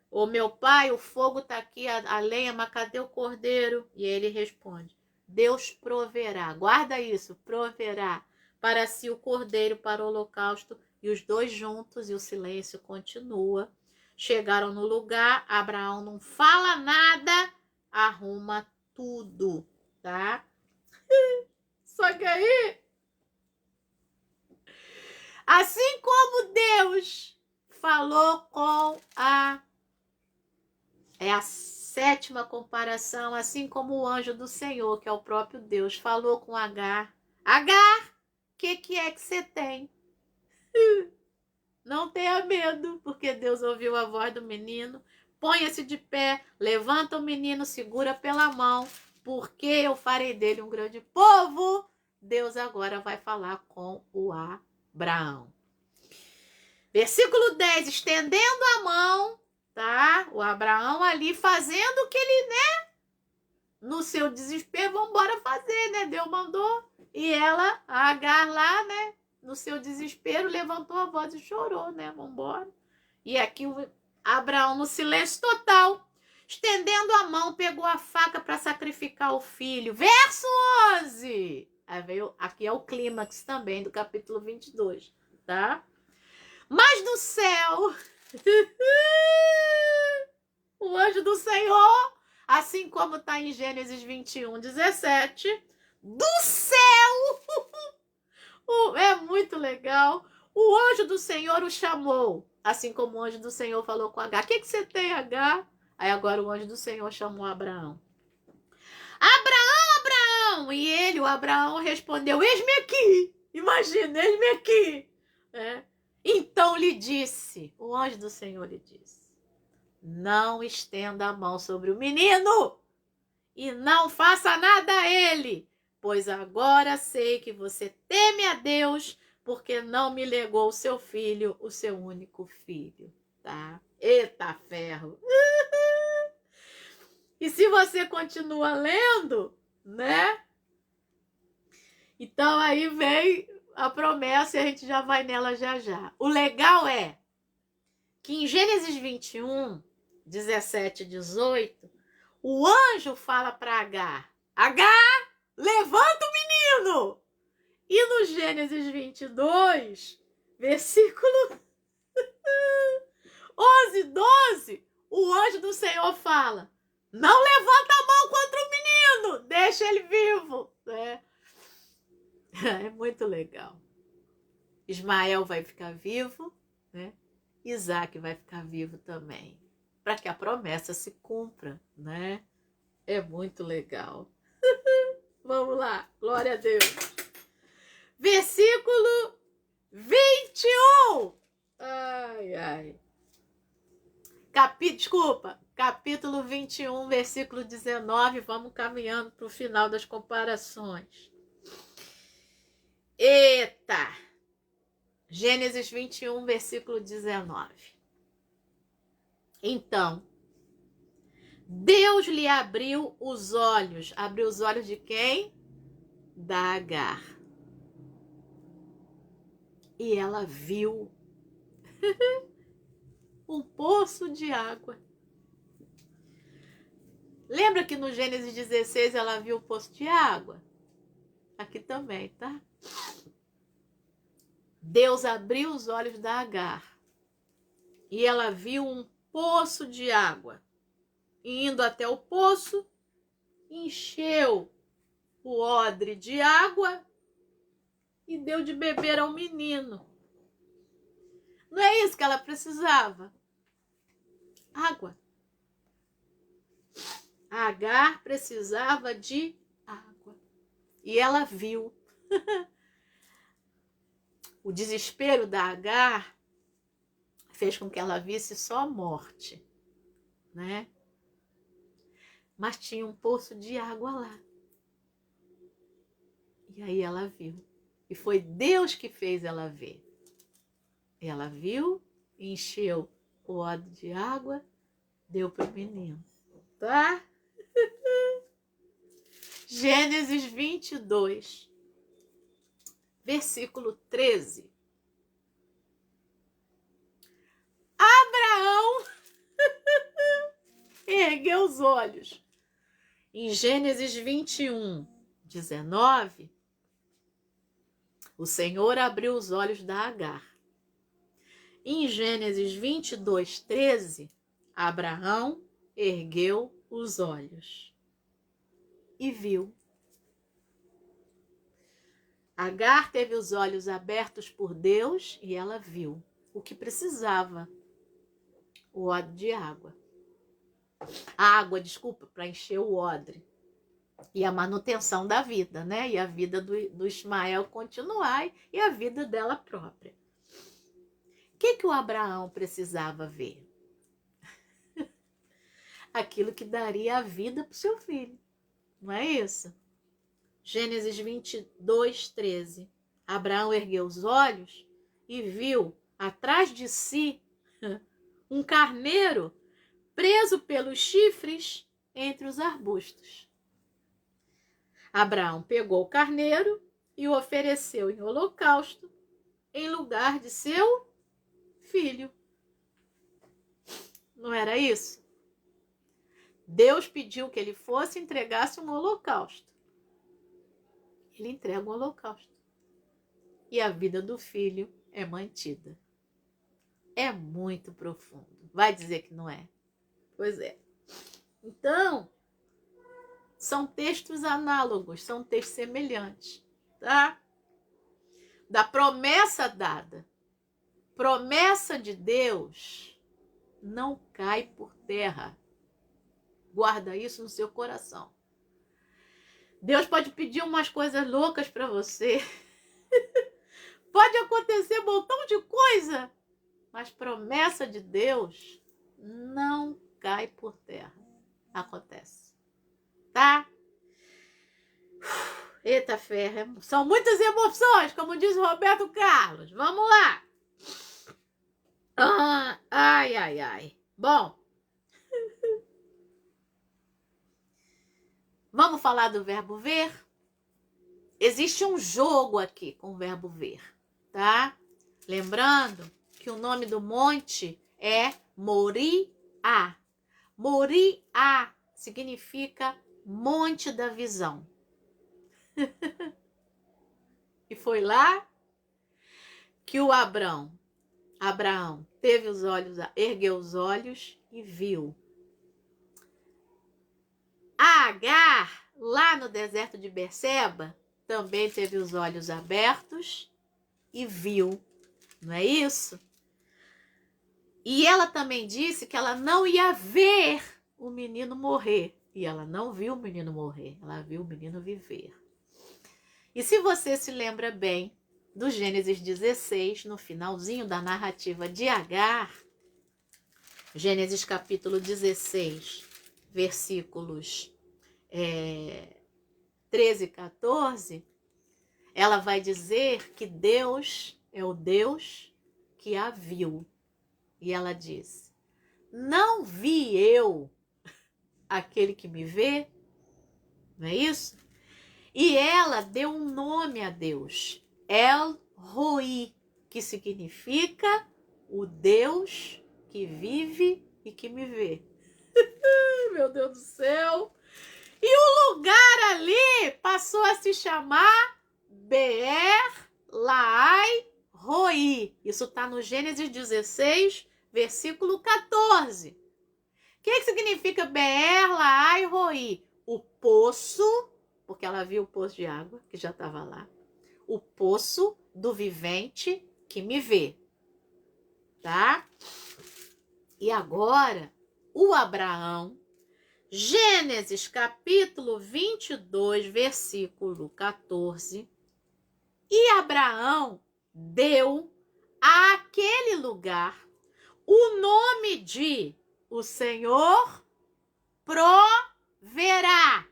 [SPEAKER 1] Ou meu pai, o fogo tá aqui, a lenha, mas cadê o cordeiro? E ele responde: Deus proverá, guarda isso, proverá para si o cordeiro para o holocausto. E os dois juntos, e o silêncio continua. Chegaram no lugar, Abraão não fala nada, arruma tudo, tá? Só que aí, assim como Deus falou com é a 7ª comparação, assim como o anjo do Senhor, que é o próprio Deus, falou com Agar: Agar, o que é que você tem? Não tenha medo, porque Deus ouviu a voz do menino. Ponha-se de pé, levanta o menino, segura pela mão, porque eu farei dele um grande povo. Deus agora vai falar com o Abraão. Versículo 10, estendendo a mão, tá? O Abraão ali fazendo o que ele, né? No seu desespero, vamos embora fazer, né? Deus mandou. E ela, a Agar lá, né? No seu desespero, levantou a voz e chorou, né? Vamos embora. E aqui o Abraão, no silêncio total, estendendo a mão, pegou a faca para sacrificar o filho. Verso 11. Aí veio, aqui é o clímax também do capítulo 22, tá? Mas do céu, o anjo do Senhor, assim como está em Gênesis 21, 17, do céu, é muito legal, o anjo do Senhor o chamou, assim como o anjo do Senhor falou com Agar. O que você tem, Agar? Aí agora o anjo do Senhor chamou Abraão. Abraão, Abraão! E ele, o Abraão, respondeu: eis-me aqui. Imagina, eis-me aqui. Então lhe disse, o anjo do Senhor lhe disse: não estenda a mão sobre o menino e não faça nada a ele, pois agora sei que você teme a Deus, porque não me legou o seu filho, o seu único filho, tá? Eita ferro! E se você continua lendo, né? Então aí vem a promessa e a gente já vai nela já já. O legal é que em Gênesis 21, 17 e 18, o anjo fala para Agar: Agar, levanta o menino! E no Gênesis 22, versículo 11, 12, o anjo do Senhor fala: não levanta a mão contra o menino, deixa ele vivo. É muito legal. Ismael vai ficar vivo, né? Isaac vai ficar vivo também, para que a promessa se cumpra, né? É muito legal. Vamos lá, glória a Deus. Versículo 21. Ai, ai. Capítulo 21, versículo 19. Vamos caminhando para o final das comparações. Eita! Gênesis 21, versículo 19. Então, Deus lhe abriu os olhos. Abriu os olhos de quem? Da Agar. E ela viu um poço de água. Lembra que no Gênesis 16 ela viu o poço de água? Aqui também, tá? Deus abriu os olhos da Agar. E ela viu um poço de água. E indo até o poço, encheu o odre de água e deu de beber ao menino. Não é isso que ela precisava? Água. A Agar precisava de água. E ela viu. O desespero da Agar fez com que ela visse só a morte, né? Mas tinha um poço de água lá. E aí ela viu. E foi Deus que fez ela ver. Ela viu, encheu o odre de água, deu para o menino. Tá? Gênesis 22, versículo 13. Abraão ergueu os olhos. Em Gênesis 21, 19, o Senhor abriu os olhos da Agar. Em Gênesis 22, 13, Abraão ergueu os olhos e viu. Agar teve os olhos abertos por Deus e ela viu o que precisava. O odre de água. A água, desculpa, para encher o odre. E a manutenção da vida, né? E a vida do Ismael continuar e a vida dela própria. O que o Abraão precisava ver? Aquilo que daria a vida para o seu filho. Não é isso? Gênesis 22, 13. Abraão ergueu os olhos e viu atrás de si um carneiro preso pelos chifres entre os arbustos. Abraão pegou o carneiro e o ofereceu em holocausto em lugar de seu filho. Não era isso? Deus pediu que ele fosse e entregasse um holocausto. Ele entrega o holocausto. E a vida do filho é mantida. É muito profundo. Vai dizer que não é? Pois é. Então, são textos análogos, são textos semelhantes, tá? Da promessa dada. Promessa de Deus não cai por terra. Guarda isso no seu coração. Deus pode pedir umas coisas loucas para você. Pode acontecer um montão de coisa. Mas promessa de Deus não cai por terra. Acontece. Tá? Eita ferro. São muitas emoções, como diz o Roberto Carlos. Vamos lá. Ai, ai, ai. Bom. Vamos falar do verbo ver? Existe um jogo aqui com o verbo ver, tá? Lembrando que o nome do monte é Moriá. Moriá significa monte da visão. E foi lá que o Abraão teve os olhos, ergueu os olhos e viu. A Agar, lá no deserto de Berseba, também teve os olhos abertos e viu. Não é isso? E ela também disse que ela não ia ver o menino morrer. E ela não viu o menino morrer, ela viu o menino viver. E se você se lembra bem do Gênesis 16, no finalzinho da narrativa de Agar, Gênesis capítulo 16, versículos 13 e 14, ela vai dizer que Deus é o Deus que a viu. E ela diz: não vi eu aquele que me vê? Não é isso? E ela deu um nome a Deus, El Roi, que significa o Deus que vive e que me vê. Meu Deus do céu! E o lugar ali passou a se chamar Beer Laai Roi. Isso está no Gênesis 16, versículo 14. O que significa Beer Laai Roi? O poço, porque ela viu o poço de água, que já estava lá. O poço do vivente que me vê. Tá? E agora, o Abraão, Gênesis capítulo 22, versículo 14. E Abraão deu àquele lugar o nome de o Senhor proverá.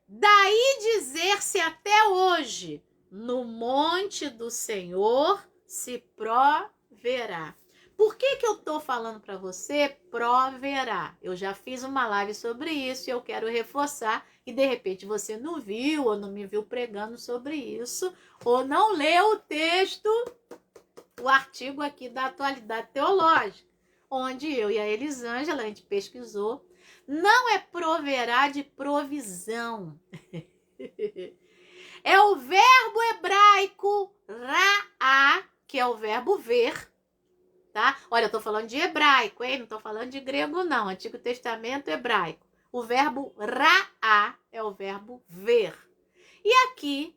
[SPEAKER 1] Daí dizer-se até hoje, no monte do Senhor se proverá. Por que eu estou falando para você proverá? Eu já fiz uma live sobre isso e eu quero reforçar. E de repente você não viu ou não me viu pregando sobre isso, ou não leu o texto, o artigo aqui da Atualidade Teológica, onde eu e a Elisângela, a gente pesquisou. Não é proverá de provisão. É o verbo hebraico ra'á, que é o verbo ver. Tá? Olha, eu tô falando de hebraico, hein? Não tô falando de grego, não. Antigo Testamento hebraico. O verbo ra'á é o verbo ver. E aqui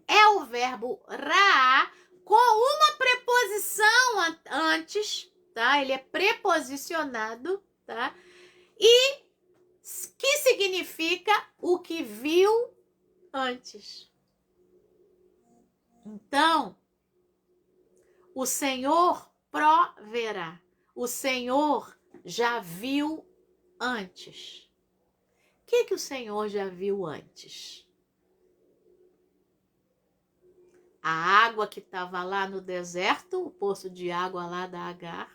[SPEAKER 1] é o verbo ra'á com uma preposição antes, tá? Ele é preposicionado, tá? E que significa o que viu antes. Então, o Senhor proverá. O Senhor já viu antes. O que o Senhor já viu antes? A água que estava lá no deserto, o poço de água lá da Agar.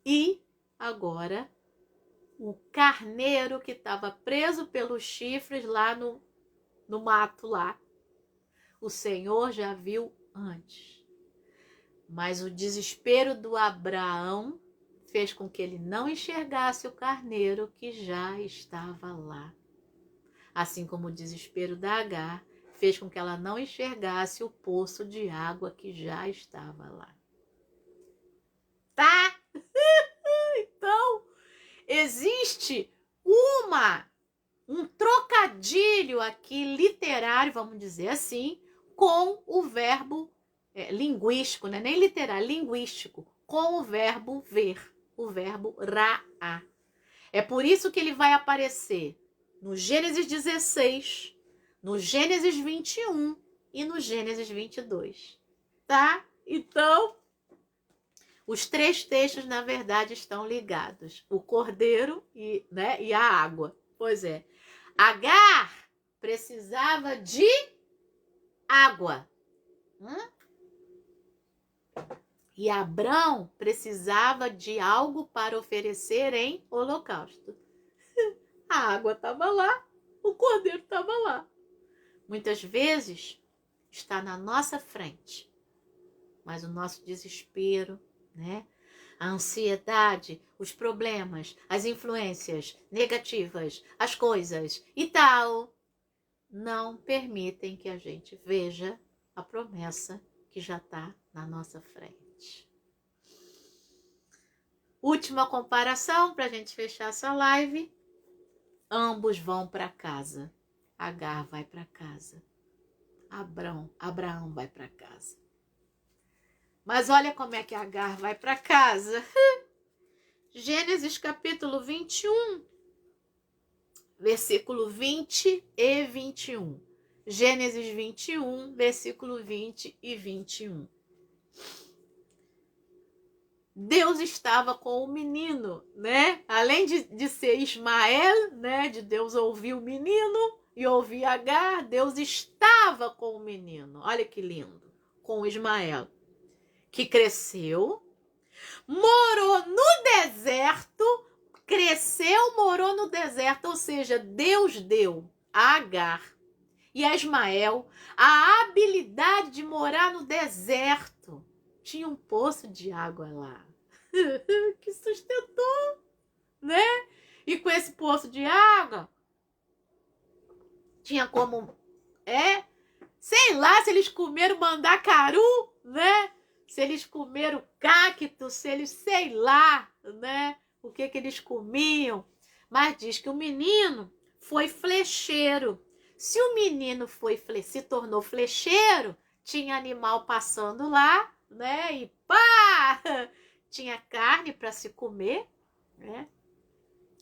[SPEAKER 1] E agora o carneiro que estava preso pelos chifres lá no mato lá. O Senhor já viu antes. Mas o desespero do Abraão fez com que ele não enxergasse o carneiro que já estava lá. Assim como o desespero da Agar fez com que ela não enxergasse o poço de água que já estava lá. Tá? Então, existe um trocadilho aqui literário, vamos dizer assim, com o verbo linguístico, né? Nem literário, linguístico, com o verbo ver, o verbo ra'á. É por isso que ele vai aparecer no Gênesis 16, no Gênesis 21 e no Gênesis 22, tá? Então, os três textos, na verdade, estão ligados. O cordeiro e a água. Pois é. Agar precisava de água. E Abrão precisava de algo para oferecer em holocausto. A água estava lá, o cordeiro estava lá. Muitas vezes está na nossa frente, mas o nosso desespero, né? A ansiedade, os problemas, as influências negativas, as coisas e tal, não permitem que a gente veja a promessa que já está na nossa frente. Última comparação para a gente fechar essa live. Ambos vão para casa. Agar vai para casa. Abraão vai para casa. Mas olha como é que Agar vai para casa. Gênesis capítulo 21, versículo 20 e 21. Gênesis 21, versículo 20 e 21. Deus estava com o menino, né? Além de ser Ismael, né? De Deus ouvir o menino e ouvir Agar, Deus estava com o menino. Olha que lindo. Com Ismael, que cresceu, morou no deserto, morou no deserto, ou seja, Deus deu a Agar e a Ismael a habilidade de morar no deserto. Tinha um poço de água lá que sustentou, né? E com esse poço de água tinha como, sei lá, se eles comeram mandacaru, né? Se eles comeram cacto, se eles, sei lá, né? O que eles comiam. Mas diz que o menino foi flecheiro. Se o menino se tornou flecheiro, tinha animal passando lá, né? E pá! Tinha carne para se comer, né?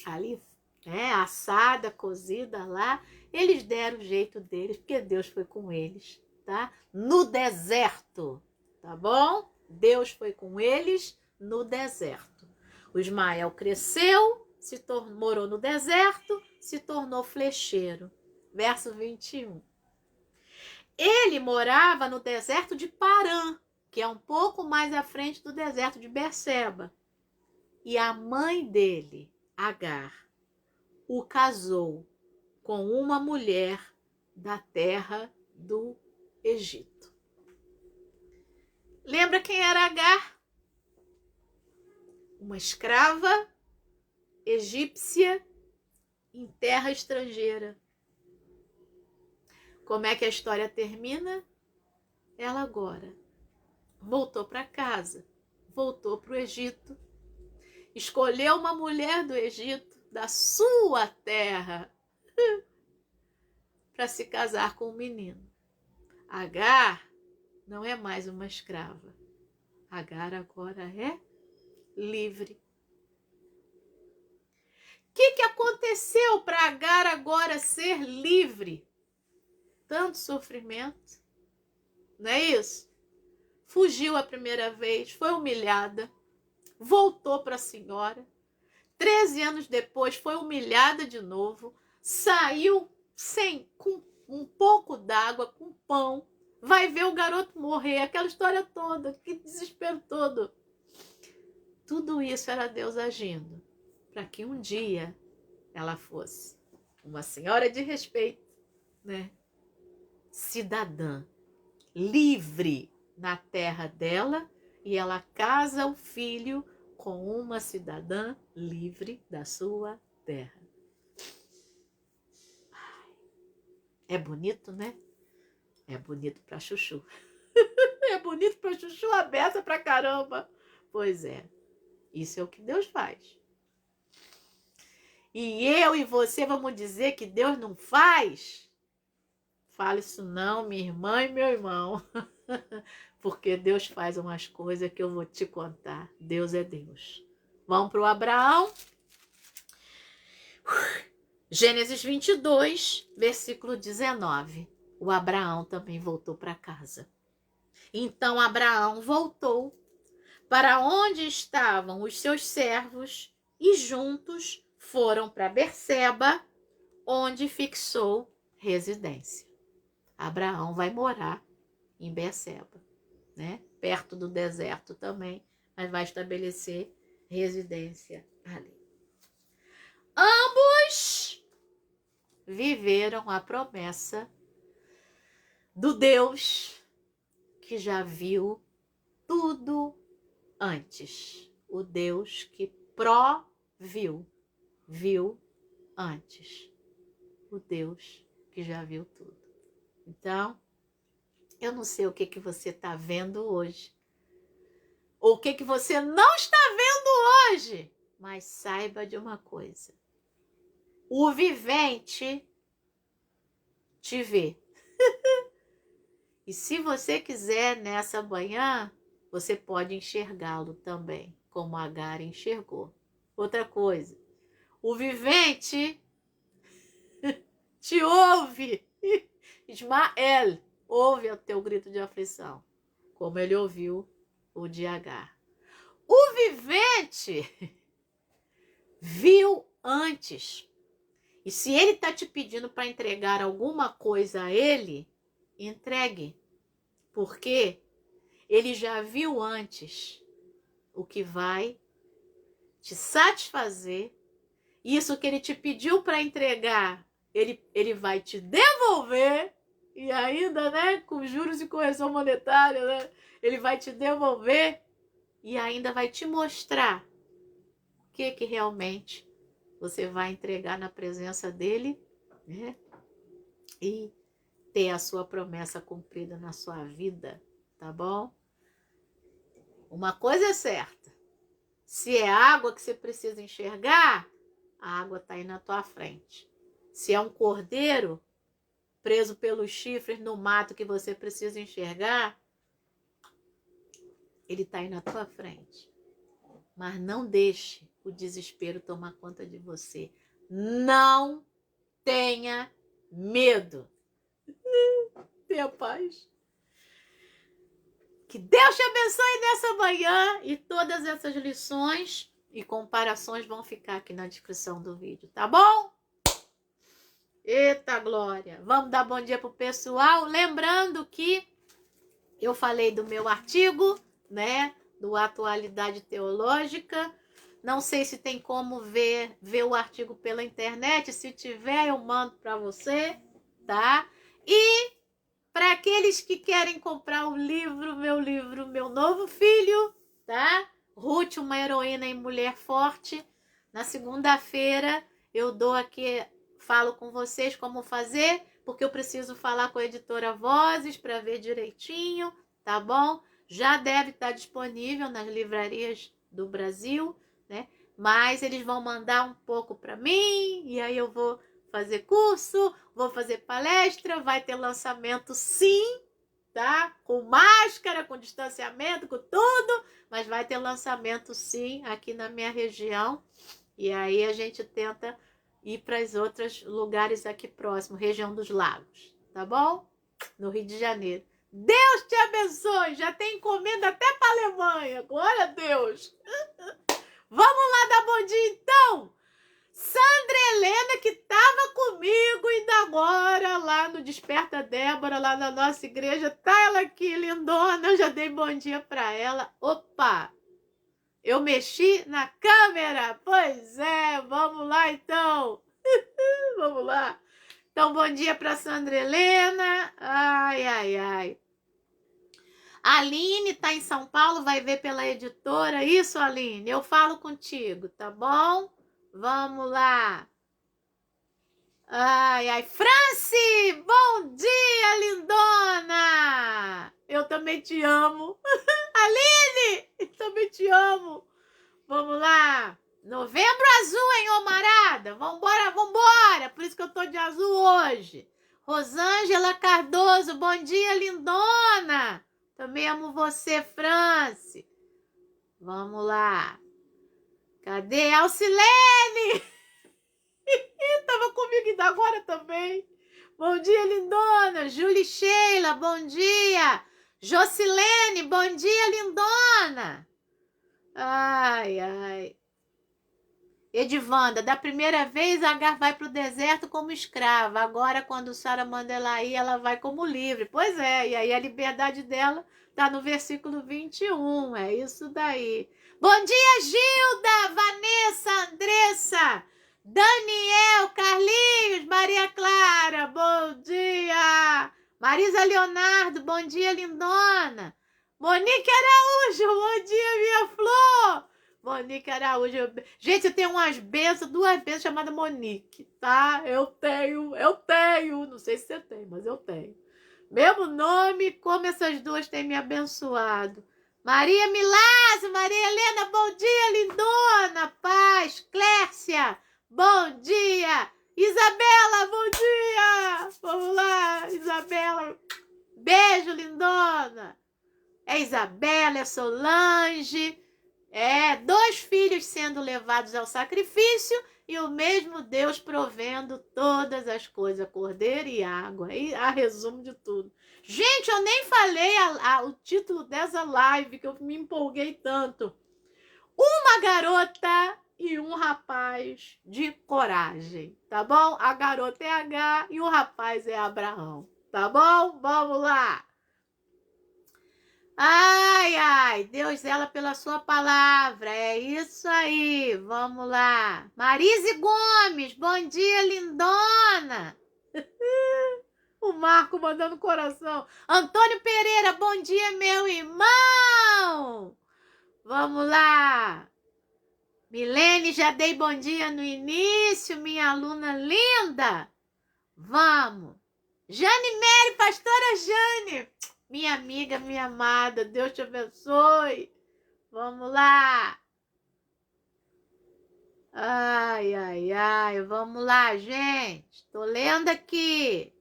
[SPEAKER 1] Ali, né? Assada, cozida lá. Eles deram o jeito deles, porque Deus foi com eles, tá? No deserto, tá bom? Deus foi com eles no deserto. O Ismael cresceu, morou no deserto, se tornou flecheiro. Verso 21. Ele morava no deserto de Parã, que é um pouco mais à frente do deserto de Berseba. E a mãe dele, Agar, o casou com uma mulher da terra do Egito. Lembra quem era Agar? Uma escrava egípcia em terra estrangeira. Como é que a história termina? Ela agora voltou para casa, voltou para o Egito, escolheu uma mulher do Egito, da sua terra, para se casar com o menino. Agar não é mais uma escrava. Agar agora é livre. O que aconteceu para Agar agora ser livre? Tanto sofrimento, não é isso? Fugiu a primeira vez, foi humilhada, voltou para a senhora. 13 anos depois foi humilhada de novo, saiu com um pouco d'água, com pão, vai ver o garoto morrer, aquela história toda, que desespero todo. Tudo isso era Deus agindo, para que um dia ela fosse uma senhora de respeito, né? Cidadã, livre na terra dela, e ela casa o filho com uma cidadã livre da sua terra. É bonito, né? É bonito pra chuchu. É bonito pra chuchu, a beça pra caramba. Pois é, isso é o que Deus faz. E eu e você vamos dizer que Deus não faz? Fala isso não, minha irmã e meu irmão. Porque Deus faz umas coisas que eu vou te contar. Deus é Deus. Vamos para o Abraão. Gênesis 22, versículo 19. O Abraão também voltou para casa. Então Abraão voltou para onde estavam os seus servos e juntos foram para Berseba, onde fixou residência. Abraão vai morar em Berseba, né? Perto do deserto também, mas vai estabelecer residência ali. Ambos viveram a promessa do Deus que já viu tudo antes. O Deus que viu antes. O Deus que já viu tudo. Então, eu não sei o que você está vendo hoje. Ou o que você não está vendo hoje. Mas saiba de uma coisa. O vivente te vê. E se você quiser, nessa manhã, você pode enxergá-lo também, como Agar enxergou. Outra coisa, o vivente te ouve. Ismael ouve o teu grito de aflição, como ele ouviu o de Agar. O vivente viu antes. E se ele está te pedindo para entregar alguma coisa a ele, entregue. Porque ele já viu antes o que vai te satisfazer. Isso que ele te pediu para entregar, ele vai te devolver. E ainda, né, com juros e correção monetária, né, ele vai te devolver e ainda vai te mostrar o que realmente você vai entregar na presença dele, né, e ter a sua promessa cumprida na sua vida, tá bom? Uma coisa é certa, se é água que você precisa enxergar, a água está aí na tua frente. Se é um cordeiro preso pelos chifres no mato que você precisa enxergar, ele está aí na tua frente. Mas não deixe o desespero tomar conta de você. Não tenha medo. Tenha paz. Que Deus te abençoe nessa manhã e todas essas lições e comparações vão ficar aqui na descrição do vídeo, tá bom? Eita glória! Vamos dar bom dia pro pessoal. Lembrando que eu falei do meu artigo, né? Do Atualidade Teológica. Não sei se tem como ver o artigo pela internet. Se tiver, eu mando para você, tá? E para aqueles que querem comprar o livro, Meu Novo Filho, tá? Ruth, uma heroína e mulher forte. Na segunda-feira eu dou aqui, falo com vocês como fazer, porque eu preciso falar com a editora Vozes para ver direitinho, tá bom? Já deve estar disponível nas livrarias do Brasil, né? Mas eles vão mandar um pouco para mim e aí eu vou fazer curso, vou fazer palestra, vai ter lançamento sim, tá? Com máscara, com distanciamento, com tudo, mas vai ter lançamento sim aqui na minha região. E aí a gente tenta ir para os outros lugares aqui próximos, região dos lagos, tá bom? No Rio de Janeiro. Deus te abençoe, já tem encomenda até para a Alemanha, glória a Deus. Vamos lá dar bom dia então? Sandra Helena, que estava comigo ainda agora lá no Desperta Débora, lá na nossa igreja, tá ela aqui, lindona, eu já dei bom dia para ela. Opa, eu mexi na câmera, pois é, vamos lá então, vamos lá. Então, bom dia para Sandra Helena, ai, ai, ai. A Aline tá em São Paulo, vai ver pela editora, isso Aline, eu falo contigo, tá bom? Vamos lá. Ai, ai. Franci, bom dia, lindona. Eu também te amo. Aline, eu também te amo. Vamos lá. Novembro azul, hein, Omarada? Vambora, vambora. Por isso que eu tô de azul hoje. Rosângela Cardoso, bom dia, lindona. Também amo você, Franci. Vamos lá. Cadê Alcilene? Tava comigo ainda agora também. Bom dia, lindona. Julie Sheila, bom dia. Jocilene, bom dia, lindona. Ai, ai. Edivanda, da primeira vez Agar vai para o deserto como escrava. Agora, quando Sara manda ela ir, ela vai como livre. Pois é, e aí a liberdade dela tá no versículo 21. É isso daí. Bom dia, Gilda, Vanessa, Andressa, Daniel, Carlinhos, Maria Clara, bom dia. Marisa Leonardo, bom dia, lindona. Monique Araújo, bom dia, minha flor. Monique Araújo. Gente, eu tenho umas bênçãos, duas bênçãos chamadas Monique, tá? Eu tenho. Não sei se você tem, mas eu tenho. Mesmo nome, como essas duas têm me abençoado. Maria Milazzo, Maria Helena, bom dia, lindona. Solange. 2 filhos sendo levados ao sacrifício e o mesmo Deus provendo todas as coisas, cordeiro e água. E a resumo de tudo. Gente, eu nem falei o título dessa live, que eu me empolguei tanto. Uma garota e um rapaz de coragem, tá bom? A garota é H e o rapaz é Abraão, tá bom? Vamos lá. Ai, ai, Deus zela pela sua palavra, é isso aí, vamos lá. Marise Gomes, bom dia, lindona. O Marco mandando coração. Antônio Pereira, bom dia, meu irmão. Vamos lá. Milene, já dei bom dia no início, minha aluna linda. Vamos. Jane Mary, pastora Jane. Minha amiga, minha amada, Deus te abençoe. Vamos lá. Ai, ai, ai, vamos lá, gente. Tô lendo aqui.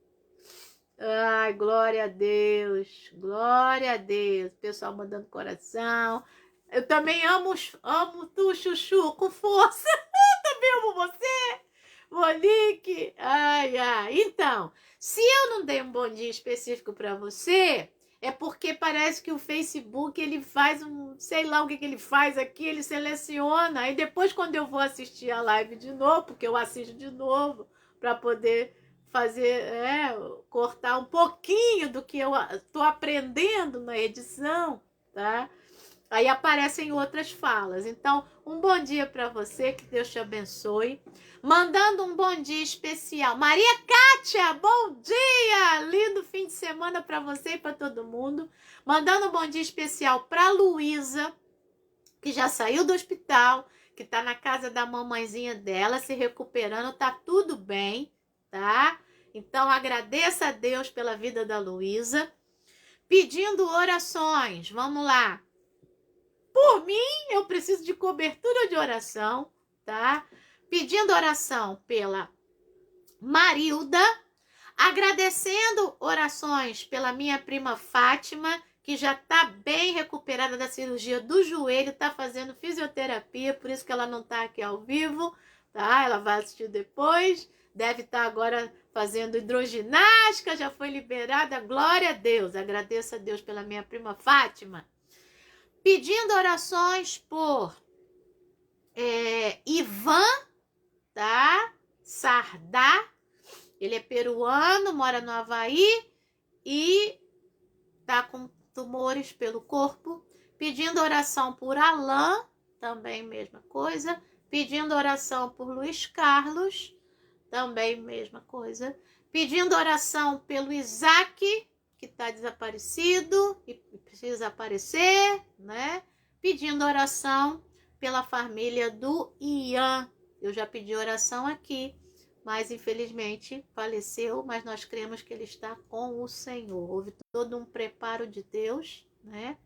[SPEAKER 1] Ai, glória a Deus, glória a Deus. Pessoal mandando coração. Eu também amo tu, Chuchu, com força. Eu também amo você, Monique. Ai, ai. Então, se eu não dei um bom dia específico para você, é porque parece que o Facebook, ele faz sei lá o que ele faz aqui, ele seleciona. Aí depois, quando eu vou assistir a live de novo, porque eu assisto de novo, para poder fazer, cortar um pouquinho do que eu tô aprendendo na edição, tá? Aí aparecem outras falas. Então, um bom dia para você, que Deus te abençoe. Mandando um bom dia especial. Maria Kátia, bom dia! Lindo fim de semana para você e para todo mundo. Mandando um bom dia especial para Luísa, que já saiu do hospital, que tá na casa da mamãezinha dela, se recuperando, tá tudo bem, tá? Então, agradeça a Deus pela vida da Luísa. Pedindo orações, vamos lá. Por mim, eu preciso de cobertura de oração, tá? Pedindo oração pela Marilda, agradecendo orações pela minha prima Fátima, que já tá bem recuperada da cirurgia do joelho, tá fazendo fisioterapia, por isso que ela não tá aqui ao vivo, tá? Ela vai assistir depois, deve estar agora fazendo hidroginástica, já foi liberada, glória a Deus, agradeço a Deus pela minha prima Fátima. Pedindo orações por Ivan, tá? Sardá, ele é peruano, mora no Havaí e tá com tumores pelo corpo. Pedindo oração por Alain, também mesma coisa. Pedindo oração por Luiz Carlos, também mesma coisa. Pedindo oração pelo Isaac, que está desaparecido e precisa aparecer, né? Pedindo oração pela família do Ian. Eu já pedi oração aqui, mas infelizmente faleceu, mas nós cremos que ele está com o Senhor. Houve todo um preparo de Deus, né?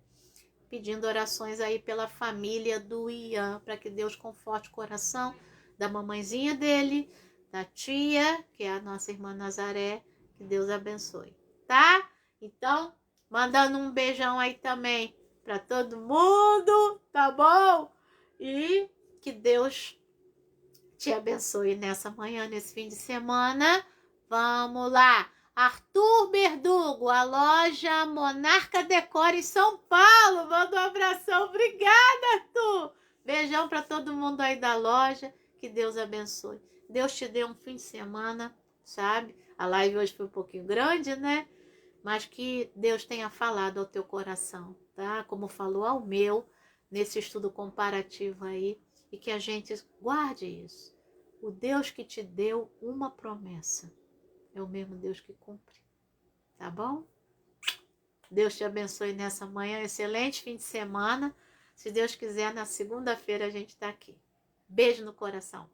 [SPEAKER 1] Pedindo orações aí pela família do Ian, para que Deus conforte o coração da mamãezinha dele, da tia, que é a nossa irmã Nazaré, que Deus abençoe, tá? Então, mandando um beijão aí também para todo mundo, tá bom? E que Deus te abençoe nessa manhã, nesse fim de semana. Vamos lá. Arthur Berdugo, a loja Monarca Decor em São Paulo. Manda um abração. Obrigada, Arthur. Beijão para todo mundo aí da loja. Que Deus abençoe. Deus te dê um fim de semana, sabe? A live hoje foi um pouquinho grande, né? Mas que Deus tenha falado ao teu coração, tá? Como falou ao meu, nesse estudo comparativo aí. E que a gente guarde isso. O Deus que te deu uma promessa é o mesmo Deus que cumpre. Tá bom? Deus te abençoe nessa manhã. Excelente fim de semana. Se Deus quiser, na segunda-feira a gente tá aqui. Beijo no coração.